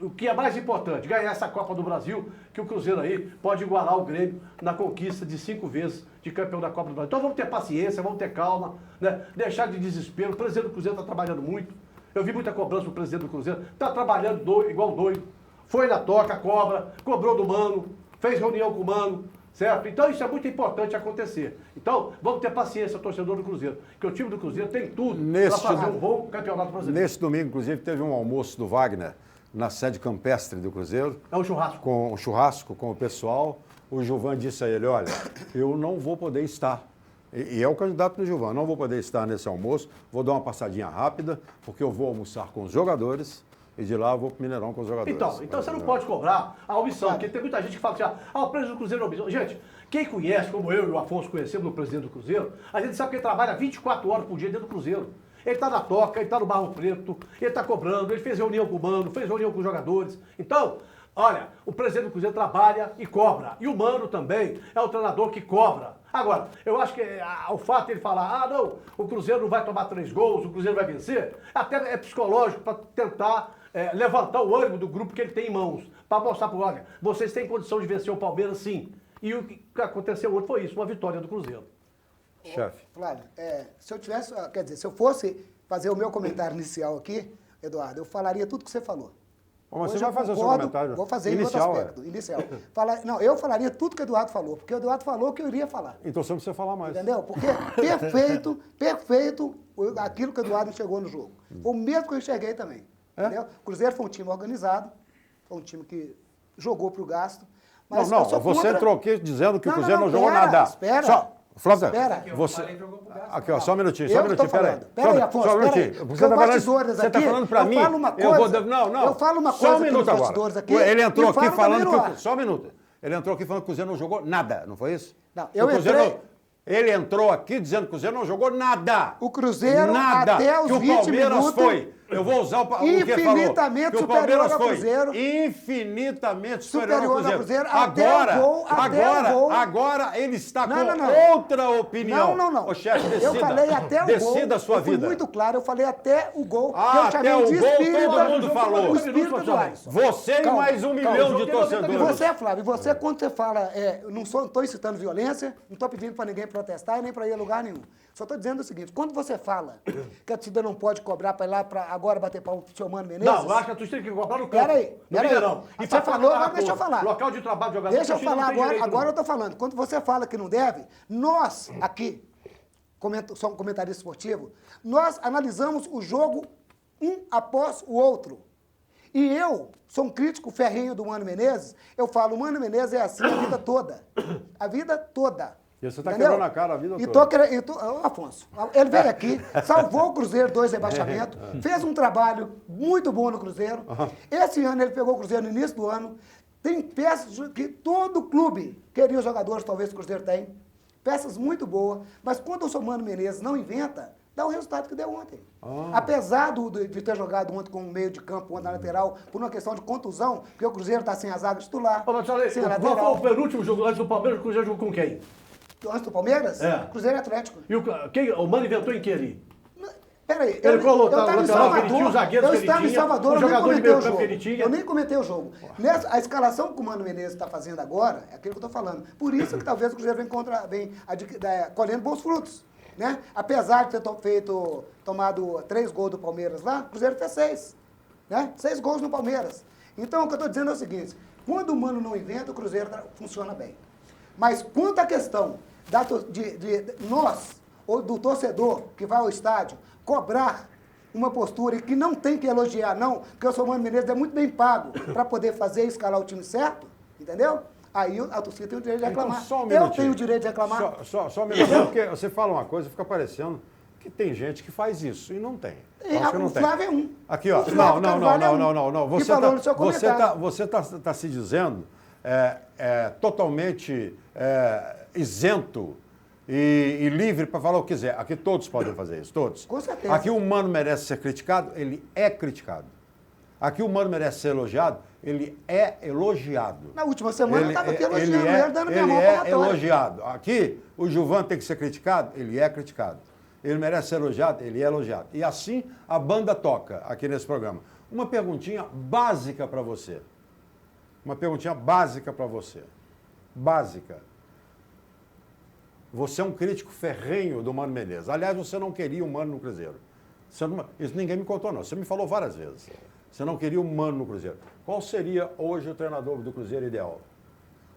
o que é mais importante, ganhar essa Copa do Brasil, que o Cruzeiro aí pode igualar o Grêmio na conquista de 5 vezes de campeão da Copa do Brasil. Então vamos ter paciência, vamos ter calma, né? Deixar de desespero. O presidente do Cruzeiro está trabalhando muito. Eu vi muita cobrança do presidente do Cruzeiro. Está trabalhando igual doido. Foi na toca, cobra, cobrou do Mano, fez reunião com o Mano. Certo? Então isso é muito importante acontecer. Então, vamos ter paciência, torcedor do Cruzeiro, que o time do Cruzeiro tem tudo para fazer um bom campeonato brasileiro. Nesse domingo, inclusive, teve um almoço do Wagner na sede campestre do Cruzeiro. É um churrasco. Com um churrasco com o pessoal. O Gilvan disse a ele, olha, eu não vou poder estar. E é o candidato do Gilvan, não vou poder estar nesse almoço, vou dar uma passadinha rápida, porque eu vou almoçar com os jogadores. E de lá eu vou pro Mineirão com os jogadores. Então você não pode cobrar a omissão, porque tem muita gente que fala assim, o presidente do Cruzeiro é omissão. Gente, quem conhece, como eu e o Afonso conhecemos o presidente do Cruzeiro, a gente sabe que ele trabalha 24 horas por dia dentro do Cruzeiro. Ele está na toca, ele está no Barro Preto, ele está cobrando, ele fez reunião com o Mano, fez reunião com os jogadores. Então, olha, o presidente do Cruzeiro trabalha e cobra. E o Mano também é o treinador que cobra. Agora, eu acho que o fato de ele falar, não, o Cruzeiro não vai tomar 3 gols, o Cruzeiro vai vencer, até é psicológico para tentar levantar o ânimo do grupo que ele tem em mãos, para mostrar para o olha, vocês têm condição de vencer o Palmeiras, sim. E o que aconteceu hoje foi isso, uma vitória do Cruzeiro. Chefe. Flávio, se eu tivesse, quer dizer, se eu fosse fazer o meu comentário inicial aqui, Eduardo, eu falaria tudo que você falou. Mas você vai fazer o seu comentário vou fazer inicial, em outro aspecto, inicial. Não, eu falaria tudo que o Eduardo falou, porque o Eduardo falou que eu iria falar. Então você não precisa falar mais. Entendeu? Porque perfeito aquilo que o Eduardo enxergou no jogo. Foi o mesmo que eu enxerguei também. Entendeu? O Cruzeiro foi um time organizado, foi um time que jogou pro gasto. Mas você entrou aqui dizendo que o Cruzeiro não jogou nada. Espera. Flávio, espera. Você... Aqui, ó, só um minutinho, Pera aí, Afonso, só um minutinho. Você está falando para mim? Eu falo uma coisa. Eu falo uma coisa. Só um minuto agora. Aqui, ele entrou aqui falando que... Só um minuto. Ele entrou aqui falando que o Cruzeiro não jogou nada, não foi isso? Não, eu entrei... Ele entrou aqui dizendo que o Cruzeiro não jogou nada. O Cruzeiro, nada. até os 20 minutos... Que o Palmeiras foi... Eu vou usar o que ele falou. Infinitamente superior ao Cruzeiro. Infinitamente superior ao Cruzeiro. Agora ele está com outra opinião. Não. Ô, chefe, decida. Eu falei até o gol. Decida a sua vida. Eu fui muito claro, eu falei até o gol. Que eu chamei de espírito. Todo mundo falou. O espírito do Alisson. Você e mais 1 milhão de torcedores. E você, Flávio, quando você fala, não estou incitando violência, não estou pedindo para ninguém protestar e nem para ir a lugar nenhum. Só estou dizendo o seguinte, quando você fala que a torcida não pode cobrar para ir lá para agora bater palma pro seu Mano Menezes... Não, eu acho que a torcida tem que cobrar no campo. Peraí. E você falou, agora deixa eu falar. Local de trabalho de jogador. Deixa eu falar agora eu estou falando. Quando você fala que não deve, nós aqui, só um comentarista esportivo, nós analisamos o jogo um após o outro. E eu sou um crítico ferrenho do Mano Menezes, eu falo, o Mano Menezes é assim a vida toda. A vida toda. E você está quebrando a cara a vida e toda. Afonso, ele veio aqui, salvou o Cruzeiro 2 rebaixamentos, fez um trabalho muito bom no Cruzeiro. Esse ano ele pegou o Cruzeiro no início do ano. Tem peças que todo clube queria os jogadores, talvez o Cruzeiro tem. Peças muito boas, mas quando o seu Mano Menezes não inventa, dá o resultado que deu ontem. Apesar de ter jogado ontem com um meio de campo, ontem na lateral, por uma questão de contusão, porque o Cruzeiro está sem a zaga titular. Qual foi o penúltimo jogo antes do Palmeiras? O Cruzeiro jogou com quem? Antes do Palmeiras? É. Cruzeiro e Atlético. E o Mano inventou em que ali? Peraí, Ele colocou eu estava em Salvador, zagueiros que ele tinha, eu nem jogador de comentei meio o campo jogo. que ele tinha. Eu nem comentei o jogo. A escalação que o Mano Menezes está fazendo agora, é aquilo que eu estou falando. Por isso que talvez o Cruzeiro vem colhendo bons frutos. Né? Apesar de ter tomado 3 gols do Palmeiras lá, o Cruzeiro fez 6. Né? 6 gols no Palmeiras. Então, o que eu estou dizendo é o seguinte, quando o Mano não inventa, o Cruzeiro funciona bem. Mas quanto à questão de nós, ou do torcedor que vai ao estádio, cobrar uma postura e que não tem que elogiar, não, porque o seu Mano Menezes é muito bem pago para poder fazer e escalar o time certo, entendeu? Aí a torcida tem o direito de reclamar. Então, só um eu tenho o direito de reclamar. Só um minutinho, porque você fala uma coisa e fica parecendo que tem gente que faz isso e não tem. Acho que não Flávio tem. É um. Aqui, ó. Não. Você tá se dizendo totalmente isento e livre para falar o que quiser. Aqui todos podem fazer isso, todos. Com certeza. Aqui o Mano merece ser criticado, ele é criticado. Aqui o Mano merece ser elogiado, ele é elogiado. Na última semana eu estava aqui elogiando ele, dando minha mão para Ele é elogiado. Aqui, o Gilvan tem que ser criticado, ele é criticado. Ele merece ser elogiado, ele é elogiado. E assim a banda toca aqui nesse programa. Uma perguntinha básica para você. Uma perguntinha básica para você. Básica. Você é um crítico ferrenho do Mano Menezes. Aliás, você não queria o Mano no Cruzeiro. Isso ninguém me contou, não. Você me falou várias vezes. Você não queria o Mano no Cruzeiro. Qual seria hoje o treinador do Cruzeiro ideal?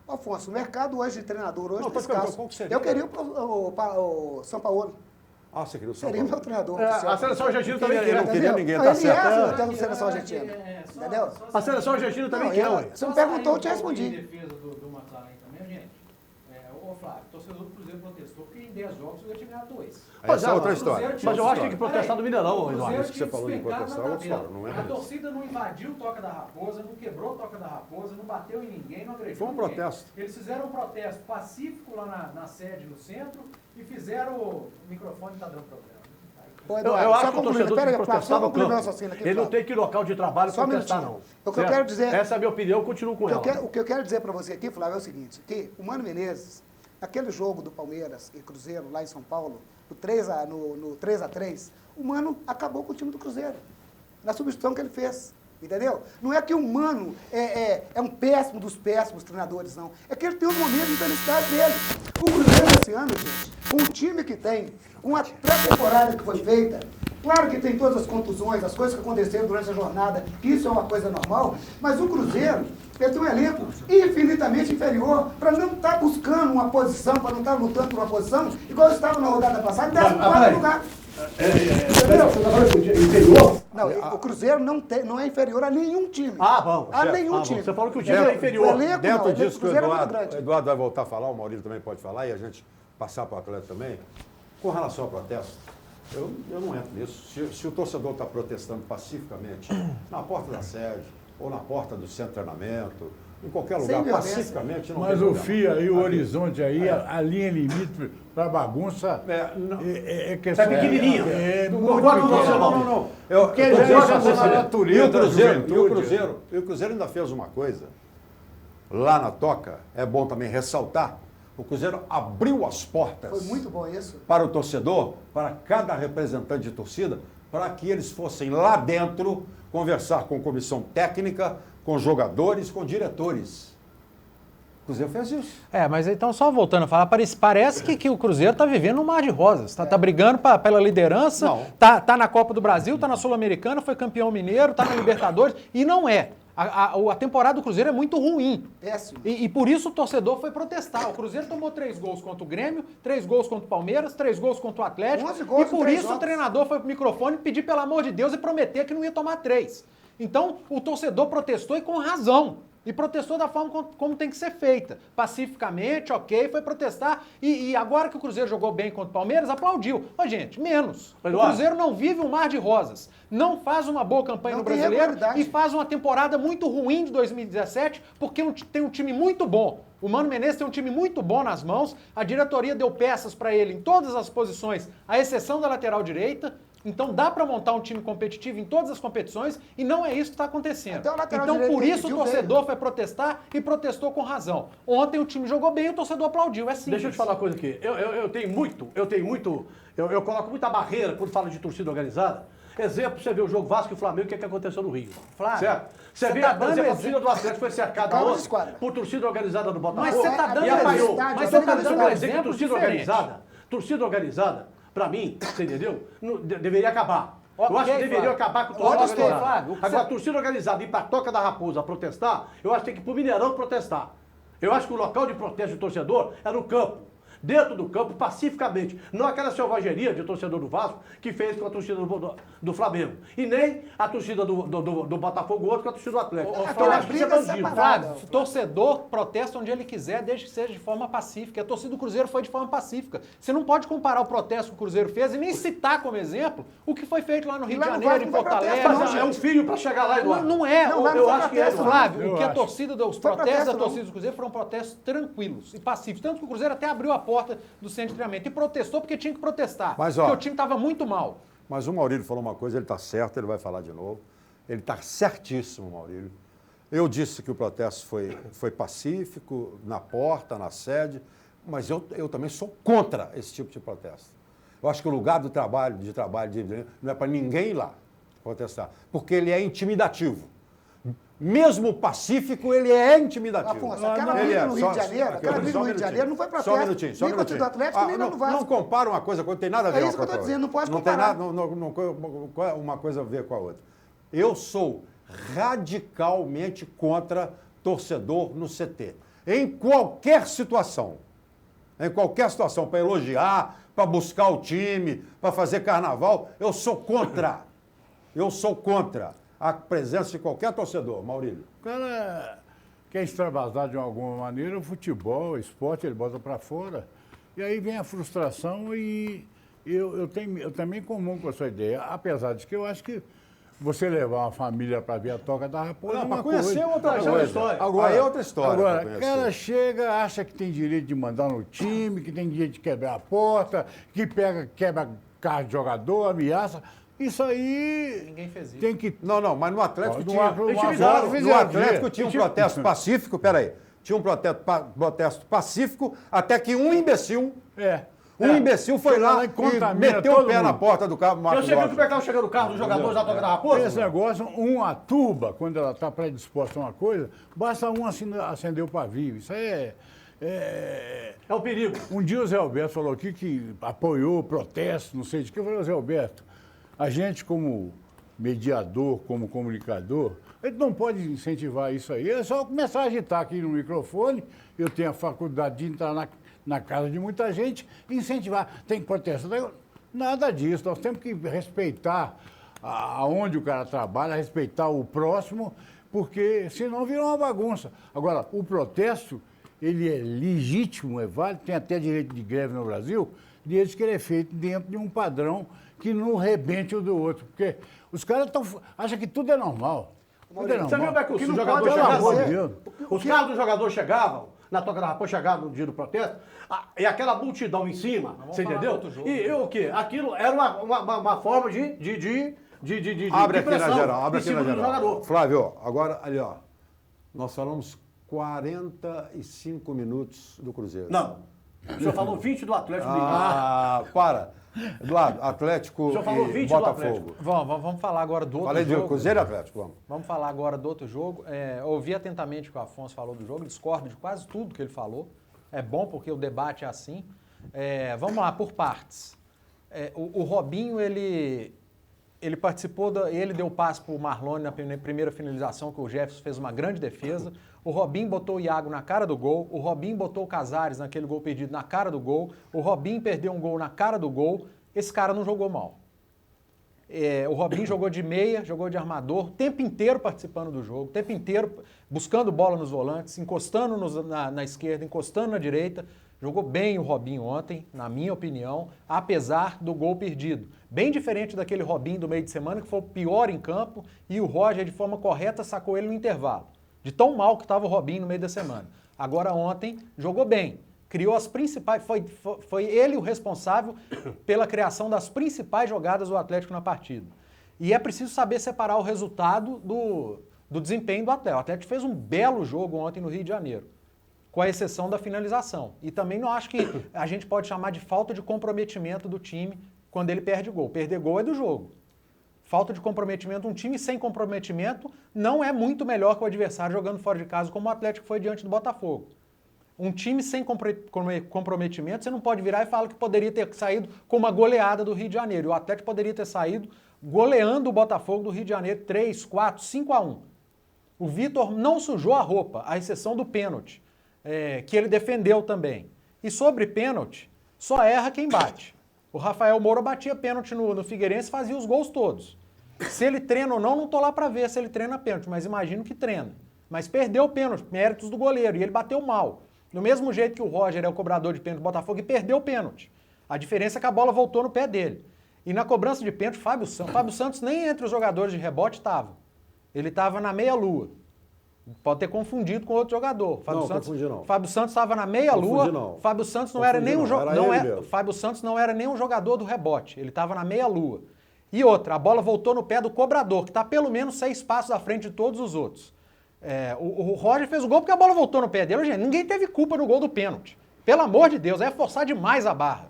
Afonso, o mercado hoje de treinador, hoje não, escasso. Qual seria? Eu queria o São Paulo. Ah, você queria o São Seria Paulo? meu treinador. A seleção argentina também quer. Não queria ninguém, tá ele certo. é a seleção argentina. Entendeu? A seleção argentina também quer. Você me perguntou, eu te respondi. Em defesa do Matusalém também, gente. Ô Flávio, o torcedor do Cruzeiro protestou porque em 10 jogos o Cruzeiro tinha ganhado 2. Essa é outra história. Mas eu acho que tem que protestar do Mineirão, Eduardo. Isso que você falou de protestar é outra história, não é? A torcida não invadiu o Toca da Raposa, não quebrou o Toca da Raposa, não bateu em ninguém, não agrediu Foi um ninguém. protesto. Eles fizeram um protesto pacífico lá na sede, no centro, e fizeram... O microfone está dando problema. Eu acho que o torcedor tem que protestar no campo. Ele não Flávio. tem que ir no local de trabalho Só um protestar, minutinho. não. O que eu quero dizer... Essa é a minha opinião, eu continuo com ela. O que eu quero dizer para você aqui, Flávio, é o seguinte, que o Mano Menezes, aquele jogo do Palmeiras e Cruzeiro lá em São Paulo, no 3x3, o Mano acabou com o time do Cruzeiro, na substituição que ele fez. Entendeu? Não é que o Mano é um péssimo dos péssimos treinadores, não. É que ele tem um momento de infelicidade dele. O Cruzeiro esse ano, gente, com o time que tem, com a pré-temporada que foi feita, claro que tem todas as contusões, as coisas que aconteceram durante a jornada, que isso é uma coisa normal, mas o Cruzeiro, ele tem um elenco infinitamente inferior para não estar buscando uma posição, para não estar lutando por uma posição, igual estava na rodada passada, em 14º lugar. Entendeu? Você está falando inferior? Não, o Cruzeiro não é inferior a nenhum time. Ah, bom. A nenhum time. Você falou que o time é inferior. Dentro disso que o Cruzeiro é muito grande. Eduardo vai voltar a falar, o Maurício também pode falar, e a gente passar para o atleta também. Com relação ao protesto, eu não entro nisso. Se o torcedor está protestando pacificamente na porta da sede, ou na porta do centro de treinamento, em qualquer lugar, pacificamente, não Mas tem o problema. FIA e o horizonte aí, a linha limite para bagunça é questão... É pequenininha. Não. E o Cruzeiro ainda fez uma coisa, lá na Toca, é bom também ressaltar, o Cruzeiro abriu as portas. Foi muito bom isso. Para o torcedor, para cada representante de torcida, para que eles fossem lá dentro conversar com comissão técnica, com jogadores, com diretores. O Cruzeiro fez isso. Mas então só voltando a falar, parece que o Cruzeiro está vivendo um mar de rosas. Tá brigando pela liderança, tá na Copa do Brasil, tá na Sul-Americana, foi campeão mineiro, tá na Libertadores, e não é. A temporada do Cruzeiro é muito ruim. Péssimo. E por isso o torcedor foi protestar. O Cruzeiro tomou 3 gols contra o Grêmio, 3 gols contra o Palmeiras, 3 gols contra o Atlético. 11 gols E por em 3 isso jogos. o treinador foi pro microfone pedir, pelo amor de Deus, e prometer que não ia tomar 3. Então o torcedor protestou e com razão. E protestou da forma como tem que ser feita. Pacificamente, ok, foi protestar. E agora que o Cruzeiro jogou bem contra o Palmeiras, aplaudiu. Ô, gente, menos. O Cruzeiro não vive um mar de rosas. Não faz uma boa campanha no Brasileiro e faz uma temporada muito ruim de 2017, porque tem um time muito bom. O Mano Menezes tem um time muito bom nas mãos. A diretoria deu peças para ele em todas as posições, à exceção da lateral direita. Então dá para montar um time competitivo em todas as competições e não é isso que está acontecendo. Então por isso o torcedor foi protestar e protestou com razão. Ontem o time jogou bem e o torcedor aplaudiu, é simples. Deixa eu te falar uma coisa aqui. Eu coloco muita barreira quando falo de torcida organizada. Exemplo, você vê o jogo Vasco e Flamengo, o que aconteceu no Rio. Flávio, certo? Você vê, por exemplo, a torcida do Atlético foi cercada hoje por torcida organizada do Botafogo. Mas você está dando Mas você está dando exemplo torcida organizada, pra mim, você entendeu? Deveria acabar. Eu acho que deveria acabar com a torcida organizada. Agora, a torcida organizada ir pra Toca da Raposa protestar, eu acho que tem que ir pro Mineirão protestar. Eu acho que o local de protesto do torcedor é no campo. Dentro do campo, pacificamente. Não aquela selvageria de torcedor do Vasco que fez com a torcida do Flamengo. E nem a torcida do Botafogo, outro com a torcida do Atlético. Eu acho que isso é bandido. Flávio, torcedor protesta onde ele quiser, desde que seja de forma pacífica. A torcida do Cruzeiro foi de forma pacífica. Você não pode comparar o protesto que o Cruzeiro fez e nem citar como exemplo o que foi feito lá no Rio de Janeiro, em Fortaleza. É um filho para chegar lá, Eduardo. Não é. Eu acho que é, Flávio, o que a torcida dos protestos da torcida do Cruzeiro foram protestos tranquilos e pacíficos. Tanto que o Cruzeiro até abriu a porta do centro de treinamento e protestou porque tinha que protestar. Mas, porque o time estava muito mal. Mas o Maurílio falou uma coisa, ele está certo, ele vai falar de novo. Ele está certíssimo, Maurílio. Eu disse que o protesto foi pacífico, na porta, na sede, mas eu também sou contra esse tipo de protesto. Eu acho que o lugar do trabalho, não é para ninguém ir lá protestar, porque ele é intimidativo. Mesmo pacífico, ele é intimidativo. Afonso, aquela briga no Rio de Janeiro, não foi protesto. Só um minutinho. Nem contra o Atlético, nem no Vasco. Não compara uma coisa com outra, tem nada a ver com a outra. É isso que eu estou dizendo, não pode comparar. Não tem uma coisa a ver com a outra. Eu sou radicalmente contra torcedor no CT. Em qualquer situação. Para elogiar, para buscar o time, para fazer carnaval, eu sou contra. A presença de qualquer torcedor, Maurílio. O cara quer extravasar de alguma maneira o futebol, o esporte, ele bota para fora. E aí vem a frustração e eu também comungo com a sua ideia. Apesar de que eu acho que você levar uma família para ver a Toca da Raposa é uma conhecer coisa. outra coisa. Agora, aí é outra história. Agora, o cara chega, acha que tem direito de mandar no time, que tem direito de quebrar a porta, que quebra carro de jogador, ameaça. Isso aí. Ninguém fez isso. Tem que. Não, mas no Atlético No Atlético tinha um protesto pacífico, peraí. Tinha um protesto pacífico, até que um imbecil. Um imbecil foi lá e meteu o pé na porta do carro. Eu cheguei como é que estava chegando o carro dos jogadores da Toca da Raposa? Esse negócio, uma tuba, quando ela está predisposta a uma coisa, basta um acender o pavio. Isso aí é o perigo. Um dia o Zé Alberto falou aqui que apoiou o protesto, não sei de que. Eu falei, Zé Alberto, a gente como mediador, como comunicador, a gente não pode incentivar isso aí. É só começar a agitar aqui no microfone. Eu tenho a faculdade de entrar na casa de muita gente e incentivar. Tem que protestar. Nada disso. Nós temos que respeitar aonde o cara trabalha, respeitar o próximo, porque senão vira uma bagunça. Agora, o protesto, ele é legítimo, é válido, tem até direito de greve no Brasil, desde que ele é feito dentro de um padrão que não rebente o do outro. Porque os caras acham que tudo é normal. Tudo é normal. Você viu como é que os jogadores chegavam? Os carros dos jogadores chegavam, na Toca da Raposa chegavam no dia do protesto, e aquela multidão em cima, você entendeu? E o quê? Aquilo era uma forma de abre aqui na geral, jogador. Flávio, agora ali, ó. Nós falamos 45 minutos do Cruzeiro. Não. O senhor falou 20 do Atlético. Para. Eduardo, Atlético e Botafogo. Vamos falar agora do outro jogo. Falei de Cruzeiro e Atlético, vamos. Vamos falar agora do outro jogo. Ouvi atentamente o que o Afonso falou do jogo, discordo de quase tudo que ele falou. É bom porque o debate é assim. Vamos lá, por partes. O Robinho, ele participou, ele deu passe para o Marlone na primeira finalização, que o Jefferson fez uma grande defesa. O Robinho botou o Iago na cara do gol. O Robinho botou o Casares naquele gol perdido na cara do gol. O Robinho perdeu um gol na cara do gol. Esse cara não jogou mal. O Robinho jogou de meia, jogou de armador, o tempo inteiro participando do jogo, o tempo inteiro buscando bola nos volantes, encostando na esquerda, encostando na direita. Jogou bem o Robinho ontem, na minha opinião, apesar do gol perdido. Bem diferente daquele Robinho do meio de semana, que foi o pior em campo, e o Roger, de forma correta, sacou ele no intervalo. De tão mal que estava o Robinho no meio da semana. Agora ontem, jogou bem. Criou as principais, foi ele o responsável pela criação das principais jogadas do Atlético na partida. E é preciso saber separar o resultado do desempenho do Atlético. O Atlético fez um belo jogo ontem no Rio de Janeiro, com a exceção da finalização. E também não acho que a gente pode chamar de falta de comprometimento do time quando ele perde gol. Perder gol é do jogo. Falta de comprometimento, um time sem comprometimento não é muito melhor que o adversário jogando fora de casa, como o Atlético foi diante do Botafogo. Um time sem comprometimento, você não pode virar e falar que poderia ter saído com uma goleada do Rio de Janeiro. O Atlético poderia ter saído goleando o Botafogo do Rio de Janeiro 3, 4, 5-1. O Vitor não sujou a roupa, à exceção do pênalti, que ele defendeu também. E sobre pênalti, só erra quem bate. O Rafael Moura batia pênalti no Figueirense e fazia os gols todos. Se ele treina ou não tô lá para ver se ele treina pênalti, mas imagino que treina. Mas perdeu o pênalti, méritos do goleiro, e ele bateu mal. Do mesmo jeito que o Roger é o cobrador de pênalti do Botafogo e perdeu o pênalti. A diferença é que a bola voltou no pé dele. E na cobrança de pênalti, Fábio Santos nem entre os jogadores de rebote estava. Ele estava na meia-lua. Pode ter confundido com outro jogador. Fábio Santos estava na meia-lua. Fábio Santos não era nem um jogador. Fábio Santos não era nem um jogador do rebote. Ele estava na meia-lua. E outra, a bola voltou no pé do cobrador, que está pelo menos 6 passos à frente de todos os outros. O Roger fez o gol porque a bola voltou no pé dele. Gente, ninguém teve culpa no gol do pênalti. Pelo amor de Deus, é forçar demais a barra.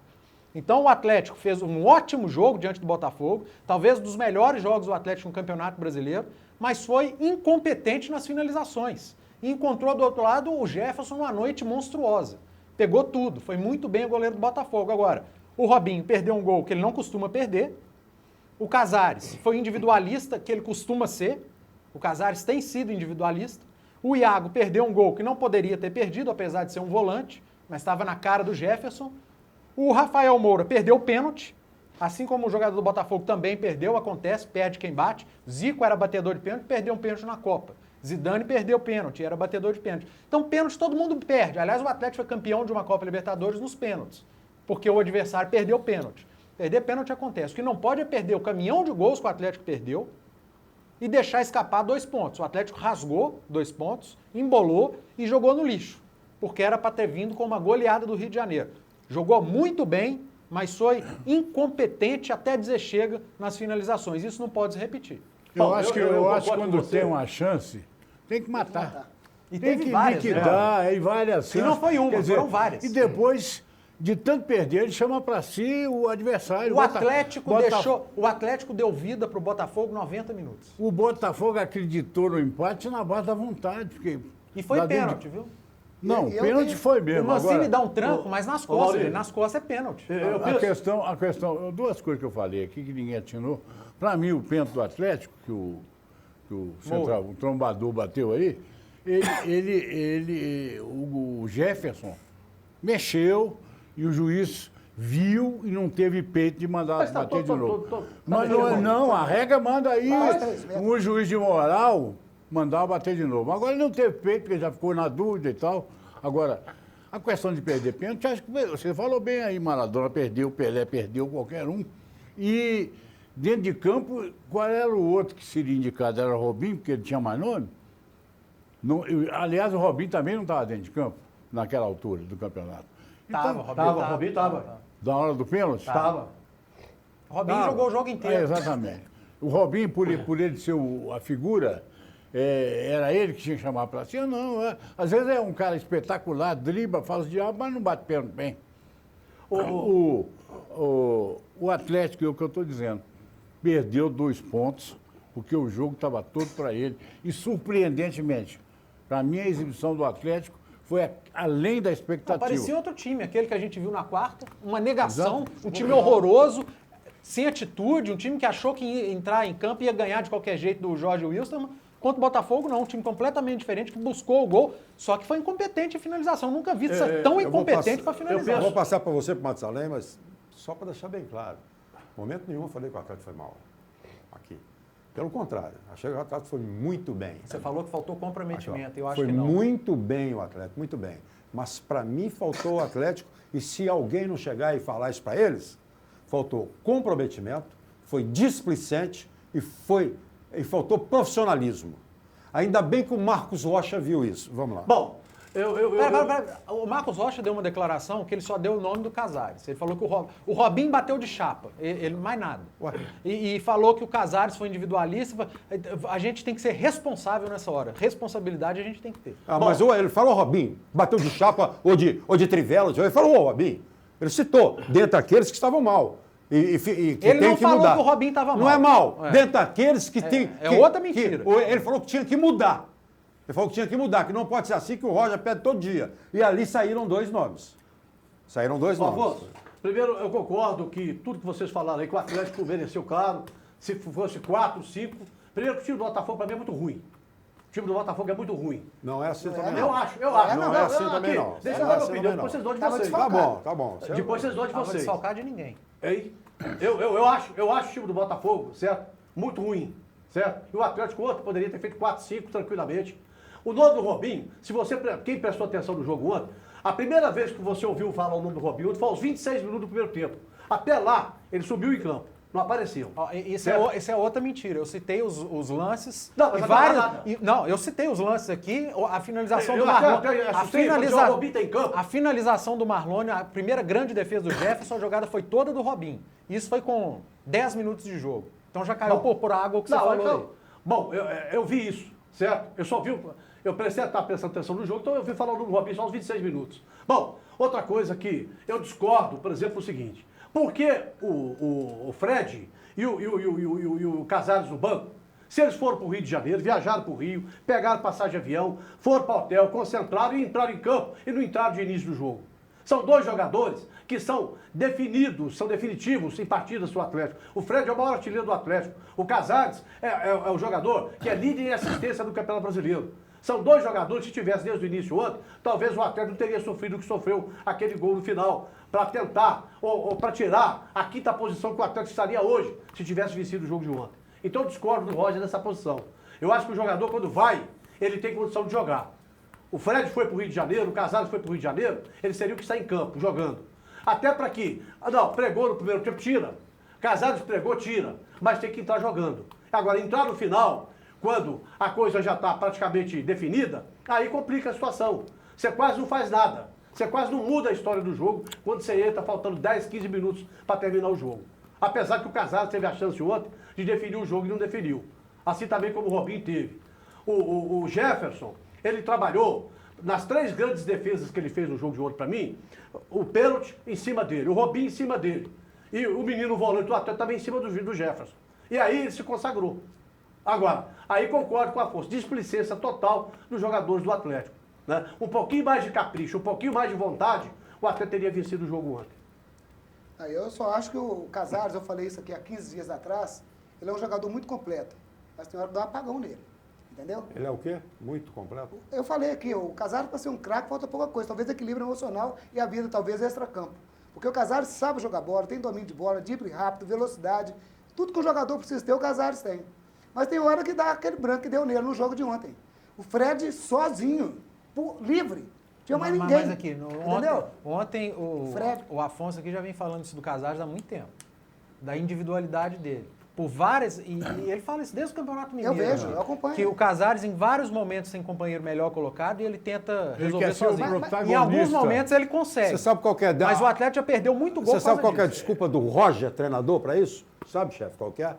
Então o Atlético fez um ótimo jogo diante do Botafogo, talvez um dos melhores jogos do Atlético no Campeonato Brasileiro, mas foi incompetente nas finalizações. E encontrou do outro lado o Jefferson numa noite monstruosa. Pegou tudo, foi muito bem o goleiro do Botafogo. Agora, o Robinho perdeu um gol que ele não costuma perder. O Casares foi individualista, que ele costuma ser. O Casares tem sido individualista. O Iago perdeu um gol que não poderia ter perdido, apesar de ser um volante, mas estava na cara do Jefferson. O Rafael Moura perdeu o pênalti, assim como o jogador do Botafogo também perdeu, acontece, perde quem bate. Zico era batedor de pênalti, perdeu um pênalti na Copa. Zidane perdeu o pênalti, era batedor de pênalti. Então pênalti todo mundo perde. Aliás, o Atlético foi campeão de uma Copa Libertadores nos pênaltis, porque o adversário perdeu o pênalti. Perder pênalti acontece. O que não pode é perder o caminhão de gols que o Atlético perdeu e deixar escapar 2 pontos. O Atlético rasgou 2 pontos, embolou e jogou no lixo, porque era para ter vindo com uma goleada do Rio de Janeiro. Jogou muito bem, mas foi incompetente até dizer chega nas finalizações. Isso não pode se repetir. Eu acho que quando tem uma chance, tem que matar. E tem que liquidar, e várias chances. E não foi uma, foram várias. E depois, de tanto perder, ele chama para si o adversário. O Atlético deu vida para o Botafogo 90 minutos. O Botafogo acreditou no empate na base da vontade. Porque e foi pênalti, viu? Não, pênalti foi mesmo. O Mancini dá um tranco, mas nas costas. Nas costas é pênalti. A questão, 2 coisas que eu falei aqui que ninguém atinou. Para mim, o pênalti do Atlético, que o central, o trombador bateu aí, o Jefferson mexeu e o juiz viu e não teve peito de mandar bater de novo. Mas não, a regra manda aí um juiz de moral mandar bater de novo. Agora ele não teve peito, porque já ficou na dúvida e tal. Agora, a questão de perder pênalti, acho que você falou bem aí, Maradona perdeu, Pelé perdeu, qualquer um. E dentro de campo, qual era o outro que seria indicado? Era o Robinho, porque ele tinha mais nome? Não, aliás, o Robinho também não estava dentro de campo, naquela altura do campeonato. O Robinho estava. Da hora do pênalti? Estava. O Robinho jogou o jogo inteiro. Exatamente. O Robinho, por ele ser a figura, era ele que tinha que chamar para si? Não, às vezes é um cara espetacular, dribla, faz o diabo, mas não bate pênalti bem. O Atlético, é o que eu estou dizendo, perdeu 2 pontos, porque o jogo estava todo para ele. E, surpreendentemente, para mim, a exibição do Atlético foi além da expectativa. Parecia outro time, aquele que a gente viu na quarta, uma negação, um time horroroso, sem atitude, um time que achou que ia entrar em campo e ia ganhar de qualquer jeito do Jorge Wilstermann. Contra o Botafogo, não, um time completamente diferente, que buscou o gol, só que foi incompetente em finalização. Nunca vi ser tão incompetente para finalizar. Eu vou passar para você, para o Matusalém, mas só para deixar bem claro. Em momento nenhum eu falei que o Atlético foi mal. aqui. Pelo contrário, achei que o Atlético foi muito bem. Você falou que faltou comprometimento, eu acho foi que não. muito bem o Atlético, muito bem. Mas para mim faltou o Atlético, e se alguém não chegar e falar isso para eles, faltou comprometimento, foi displicente e faltou profissionalismo. Ainda bem que o Marcos Rocha viu isso. Vamos lá. Bom, Pera. O Marcos Rocha deu uma declaração que ele só deu o nome do Casares. Ele falou que o Robinho bateu de chapa, ele mais nada. E falou que o Casares foi individualista. A gente tem que ser responsável nessa hora. Responsabilidade a gente tem que ter. Mas ele falou Robinho, bateu de chapa ou de trivela, ele falou Robinho. Ele citou, dentre aqueles que estavam mal. E que ele tem não que falou mudar. que o Robinho estava mal. Não é mal. Dentre daqueles que tem... outra mentira. Ele falou que tinha que mudar. Ele falou que tinha que mudar, que não pode ser assim que o Roger pede todo dia. E ali saíram 2 nomes. Saíram 2 nomes. Afonso, primeiro eu concordo que tudo que vocês falaram aí, que o Atlético mereceu claro, se fosse 4, 5. Primeiro que o time do Botafogo para mim é muito ruim. O time do Botafogo é muito ruim. Não é assim também, Eu não. acho. Não é assim também, não. Deixa eu dar minha opinião, depois vocês dão de vocês. Tá bom. Depois vocês dão de Não vou vocês. desfalcar de ninguém. Hein? Eu acho o time do Botafogo, certo? Muito ruim, certo? E o Atlético outro poderia ter feito 4, 5 tranquilamente. O nome do Robinho, quem prestou atenção no jogo ontem, a primeira vez que você ouviu falar o nome do Robinho foi aos 26 minutos do primeiro tempo. Até lá, ele subiu em campo. Não apareceu. Isso é outra mentira. Eu citei os lances. Não, mas não, eu citei os lances aqui. A finalização do Marlone. A finalização do Marlone, a primeira grande defesa do Jefferson, a jogada foi toda do Robinho. Isso foi com 10 minutos de jogo. Então já caiu por água o que você falou aí. Bom, eu vi isso, certo? Eu prestei estar prestando atenção no jogo, então eu vi falar do Robinho só aos 26 minutos. Bom, outra coisa que eu discordo, por exemplo, é o seguinte. Por que o Fred e o Casares no banco, se eles foram para o Rio de Janeiro, viajaram para o Rio, pegaram passagem de avião, foram para o hotel, concentraram e entraram em campo e não entraram de início do jogo? São 2 jogadores que são definidos, são definitivos em partidas do Atlético. O Fred é o maior artilheiro do Atlético. O Casares é o jogador que é líder em assistência do Campeonato Brasileiro. São 2 jogadores que, se tivesse desde o início ontem, talvez o Atlético não teria sofrido o que sofreu aquele gol no final, para tentar, ou para tirar a 5ª posição que o Atlético estaria hoje, se tivesse vencido o jogo de ontem. Então eu discordo do Roger nessa posição. Eu acho que o jogador, quando vai, ele tem condição de jogar. O Fred foi para o Rio de Janeiro, o Casares foi para o Rio de Janeiro, eles teriam que estar em campo, jogando. Até para que, pregou no primeiro tempo, tira. Casares pregou, tira. Mas tem que entrar jogando. Agora, entrar no final, quando a coisa já está praticamente definida, aí complica a situação. Você quase não faz nada. Você quase não muda a história do jogo quando você entra faltando 10, 15 minutos para terminar o jogo. Apesar que o Casares teve a chance ontem de definir o jogo e não definiu. Assim também como o Robinho teve. O Jefferson, ele trabalhou nas 3 grandes defesas que ele fez no jogo de ontem para mim, o pênalti em cima dele, o Robinho em cima dele. E o menino volante do Atlético também em cima do Jefferson. E aí ele se consagrou. Agora, aí concordo com a força, displicência total dos jogadores do Atlético. Né? Um pouquinho mais de capricho, um pouquinho mais de vontade, o Atlético teria vencido o jogo ontem. Eu só acho que o Casares, eu falei isso aqui há 15 dias atrás, ele é um jogador muito completo, mas tem hora de dar um apagão nele, entendeu? Ele é o quê? Muito completo? Eu falei aqui, o Casares para ser um craque falta pouca coisa, talvez equilíbrio emocional e a vida talvez extra-campo. Porque o Casares sabe jogar bola, tem domínio de bola, drible rápido, velocidade, tudo que o jogador precisa ter, o Casares tem. Mas tem hora que dá aquele branco que deu nele no jogo de ontem. O Fred sozinho, livre. Tinha mais ninguém. Mas aqui, ontem o Afonso aqui já vem falando isso do Casares há muito tempo. Da individualidade dele. Por várias... E ele fala isso desde o Campeonato Mineiro. Eu vejo, eu acompanho. Que o Casares, em vários momentos, tem companheiro melhor colocado e ele tenta resolver sozinho. Mas em alguns momentos ele consegue. Você sabe qual que é? Mas o Atlético já perdeu muito gol. Você sabe qual que é a desculpa do Roger, treinador, para isso? Sabe, chefe, qual que é?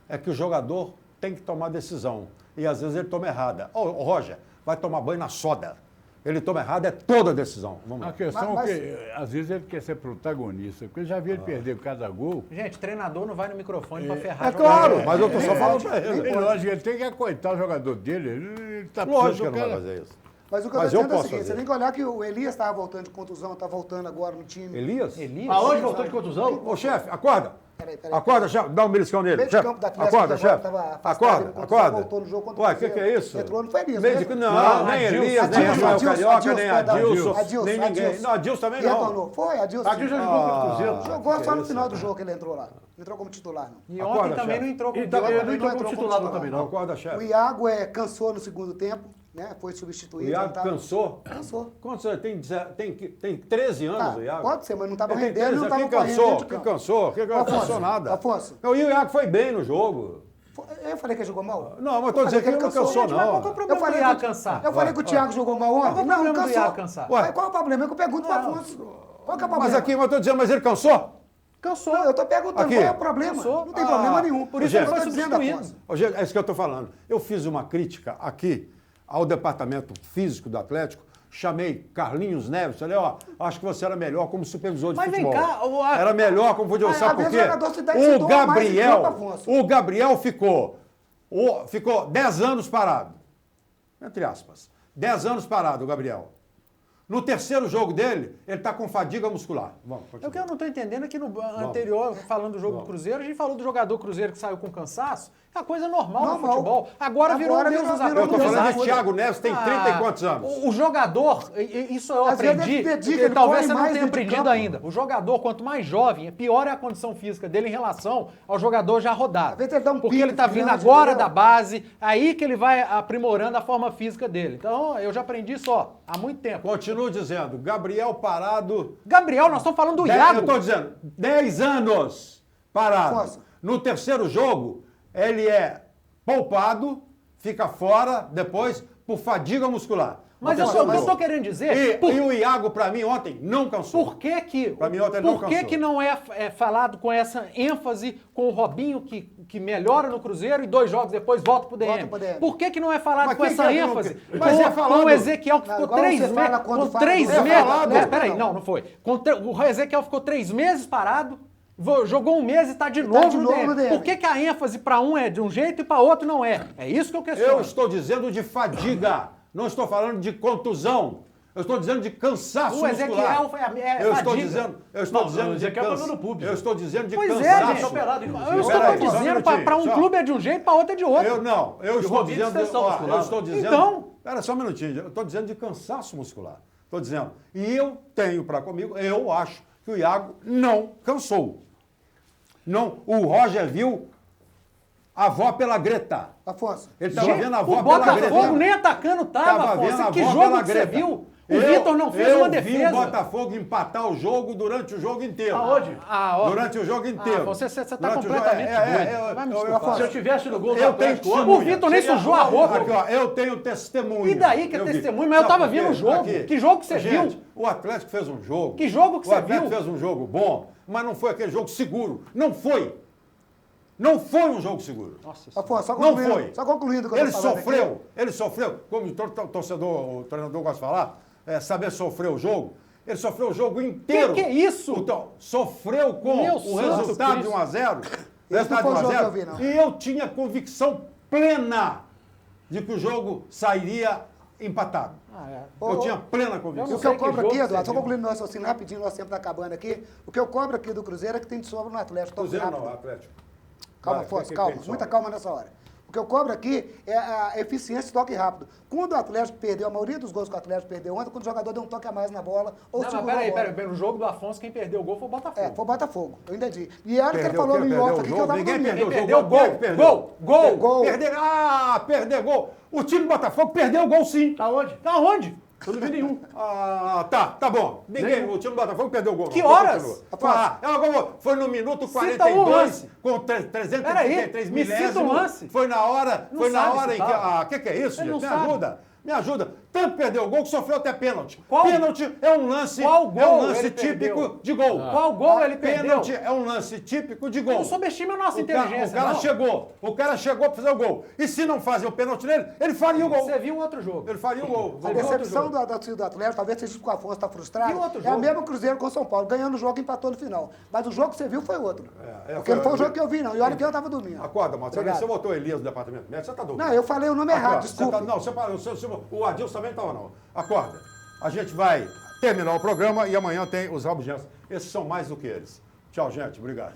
É que o jogador tem que tomar decisão. E às vezes ele toma errada. Ô, Roger, vai tomar banho na soda. Ele toma errado, é toda a decisão. Vamos lá. A questão é que, às vezes, ele quer ser protagonista, porque eu já vi ele perder cada gol. Gente, treinador não vai no microfone para ferrar. É claro, mas eu tô só falando para ele. Lógico, ele tem que acoitar o jogador dele. Ele tá lógico que ele não vai fazer isso. Mas o que eu estou dizendo é o seguinte, você tem que olhar que o Elias estava voltando de contusão, está voltando agora no time. Elias? Aonde voltou de contusão? Ô, chefe, acorda. Peraí. Acorda, chefe. Dá um beliscão nele. Meio de Chefe. campo da Atlético, Acorda, que agora chefe. tava afastado, ele Acorda. voltou no jogo contra o Ué, o Cruzeiro. que é isso? Entrou, não foi isso, Meio né? de... Não, nem Elias, nem Rafael Carioca, nem Adilson, nem ninguém. Não, Adilson também Que não. retornou. Foi, Adilson. Adilson jogou contra o Cruzeiro. Jogou só no final do jogo que ele entrou lá. Não entrou como titular, não. E Acorda, ontem também chefe. não entrou com Ele não entrou como titular também, não. Acorda, O chefe. Iago cansou no segundo tempo, né? Foi O substituído. Iago não tava- cansou? Cansou. Quantos anos? Tem 13 anos o Iago? Pode ser, mas não estava Ele tem rendendo, 13 não anos. estava Quem correndo cansou? dentro de Quem campo. cansou? Quem não Afonso, cansou nada. Afonso. E o Iago foi bem no jogo. Eu falei que ele jogou mal? Não, mas eu tô dizendo que ele não cansou, Mas qual que é o não. problema do Iago cansar? Eu falei que o Thiago jogou mal ontem? Qual é o Não, problema do cansou. Iago cansar? Mas qual é o problema? É que eu pergunto para Afonso. Qual que é o problema? Mas aqui, eu tô dizendo, mas ele cansou? Cansou. Não, eu tô perguntando Aqui. qual é o problema. Cansou. Não tem problema nenhum. por isso ele foi eu tô dizendo, substituído. Afonso. Ô, gente, é isso que eu estou falando. Eu fiz uma crítica aqui ao departamento físico do Atlético, chamei Carlinhos Neves, falei, ó, acho que você era melhor como supervisor de Mas vem futebol. cá, Era melhor como futebol, Às sabe por vezes quê? o jogador se doa mais em campo, Afonso. O Gabriel ficou 10 anos parado, entre aspas, 10 anos parado o Gabriel. No terceiro jogo dele, ele está com fadiga muscular. Vamos, O que eu não estou entendendo é que no anterior, falando do jogo do Cruzeiro, a gente falou do jogador Cruzeiro que saiu com cansaço. É uma coisa normal no futebol. Agora virou um deus dos Eu estou falando de acusados. Thiago Neves, tem 30 e quantos anos? O jogador, isso eu Às vezes aprendi, ele dedica, e ele talvez corre você não mais tenha dentro de aprendido campo. ainda. O jogador, quanto mais jovem, pior é a condição física dele em relação ao jogador já rodado. Às vezes ele dá um Porque pique ele está vindo grande, agora entendeu? da base, aí que ele vai aprimorando a forma física dele. Então, eu já aprendi isso há muito tempo. Continuo dizendo, Gabriel parado. Gabriel, nós estamos falando do Eu Iago. estou dizendo, 10 anos parado. Força. No terceiro jogo, ele é poupado, fica fora depois por fadiga muscular. Mas No eu terceiro estou jogo. querendo dizer... E o Iago, para mim, ontem, não cansou. Por que que, Pra mim, ontem ele não por que cansou. que não é falado com essa ênfase com o Robinho, que melhora no Cruzeiro e 2 jogos depois volta pro DM? Volta pro DM. Por que que não é falado Mas com quem essa que é que não- ênfase? Mas é falado- Com o Ezequiel que Não, ficou igual 3 você fala meses. quando Com fala 3 do- É meses. falado. Peraí, não foi. O Ezequiel ficou 3 meses parado. Jogou 1 mês e está de novo de no novo DM. no DM. Por que que a ênfase para um é de um jeito e para outro não é? É isso que eu questiono. Eu estou dizendo de fadiga, não estou falando de contusão. Eu estou dizendo de cansaço O Ezequiel muscular. é Eu estou fadiga. dizendo, Não, o de Ezequiel pagou no público. Eu estou dizendo de Pois cansaço. é, gente. operado, inclusive. Eu estou Peraí, só um dizendo, minutinho, para um só. clube é de um jeito, para outro é de outro. Eu estou Robinho dizendo, tem tensão ó, muscular. eu estou dizendo. Então? Espera só um minutinho, eu estou dizendo de cansaço muscular. Estou dizendo. E eu tenho para comigo, eu acho que o Iago não cansou. Não, o Roger viu a avó pela Greta. Afonso. Ele estava Gente, vendo a o avó pela Greta. Botafogo nem atacando tava, vendo Afonso. a Que avó jogo pela que você Greta. viu? O Vitor não fez uma Eu vi defesa. o Botafogo empatar o jogo durante o jogo inteiro. Aonde? Durante o jogo inteiro. Você está Durante o jogo- completamente doido. Vai me desculpar. Se eu tivesse no gol do Eu Atlético tenho ontem, O Vitor nem Seria- sujou a roupa. Aqui, ó, eu tenho testemunho. E daí que é Eu vi. testemunho? Mas eu Sabe tava por quê? vendo o jogo. Aqui. Que jogo que você Gente, viu? O Atlético fez um jogo. Que jogo que O você Atlético viu? fez um jogo bom, mas não foi aquele jogo seguro. Não foi. Não foi um jogo seguro. Afonso, só Não concluindo. foi. Só concluindo o que eu Ele tô falando aqui. sofreu, como o torcedor, o treinador gosta de falar, saber sofrer o jogo. Ele sofreu o jogo inteiro. Que é isso? Então, sofreu com Meu o santo resultado de Cristo. 1 a 0. Esse não foi o jogo que eu vi, não. E eu tinha convicção plena de que o jogo sairia empatado. Eu tinha plena E convicção. o que eu sei que cobro jogo aqui, você Eduardo, só viu. concluindo nosso raciocínio rapidinho, nosso tempo está acabando aqui. O que eu cobro aqui do Cruzeiro é que tem de sobra no Atlético. Toque Cruzeiro rápido. não, Atlético. Calma, Vai, Afonso, que calma. tem de Muita sobra? calma nessa hora. O que eu cobro aqui é a eficiência de toque rápido. Quando o Atlético perdeu, a maioria dos gols que o Atlético perdeu ontem, quando o jogador deu um toque a mais na bola, ou Não, mas segurou a bola. peraí. No jogo do Afonso, quem perdeu o gol foi o Botafogo. Foi o Botafogo, eu entendi. E a hora que ele Perdeu falou o quê? no Perdeu off o aqui que jogo? eu tava Ninguém dormindo. perdeu o Perdeu jogo. gol, Quem perdeu? gol. Perdeu gol. O time do Botafogo perdeu o gol sim. Tá onde? Tá onde? Eu não vi nenhum. Tá bom. O time do Botafogo perdeu o gol. Que não. horas? Foi no minuto Cita um 42, lance. com 333 Peraí, me cita um milésimos. lance. Foi na hora, Não sabe em que... citar. que é isso, Ele não gente? sabe. Me ajuda. Tanto perdeu o gol que sofreu até pênalti. Qual? Pênalti é um lance, Qual gol é um lance ele típico perdeu? de gol. Qual gol ele perdeu? Pênalti é um lance típico de gol. Não subestime a nossa O inteligência, cara não. o cara chegou para fazer o gol. E se não fazer o pênalti nele, ele faria o gol. Você viu outro jogo. Ele faria o gol. A decepção da torcida do Atlético, talvez seja porque o Afonso está frustrado, E o outro é a jogo? mesma Cruzeiro com o São Paulo. Ganhando o jogo, empatou no final. Mas o jogo que você viu foi outro. Porque foi- não foi o jogo que eu vi, não. E olha que eu estava dormindo. Acorda, Marcelo. Obrigado. Você botou Elias no departamento médico, você tá doido. Não, eu falei o nome Aqui, ó, errado, você desculpa. tá- não, o Adilson também estava não. Acorda. A gente vai terminar o programa e amanhã tem os rabugentos. Esses são mais do que eles. Tchau, gente. Obrigado.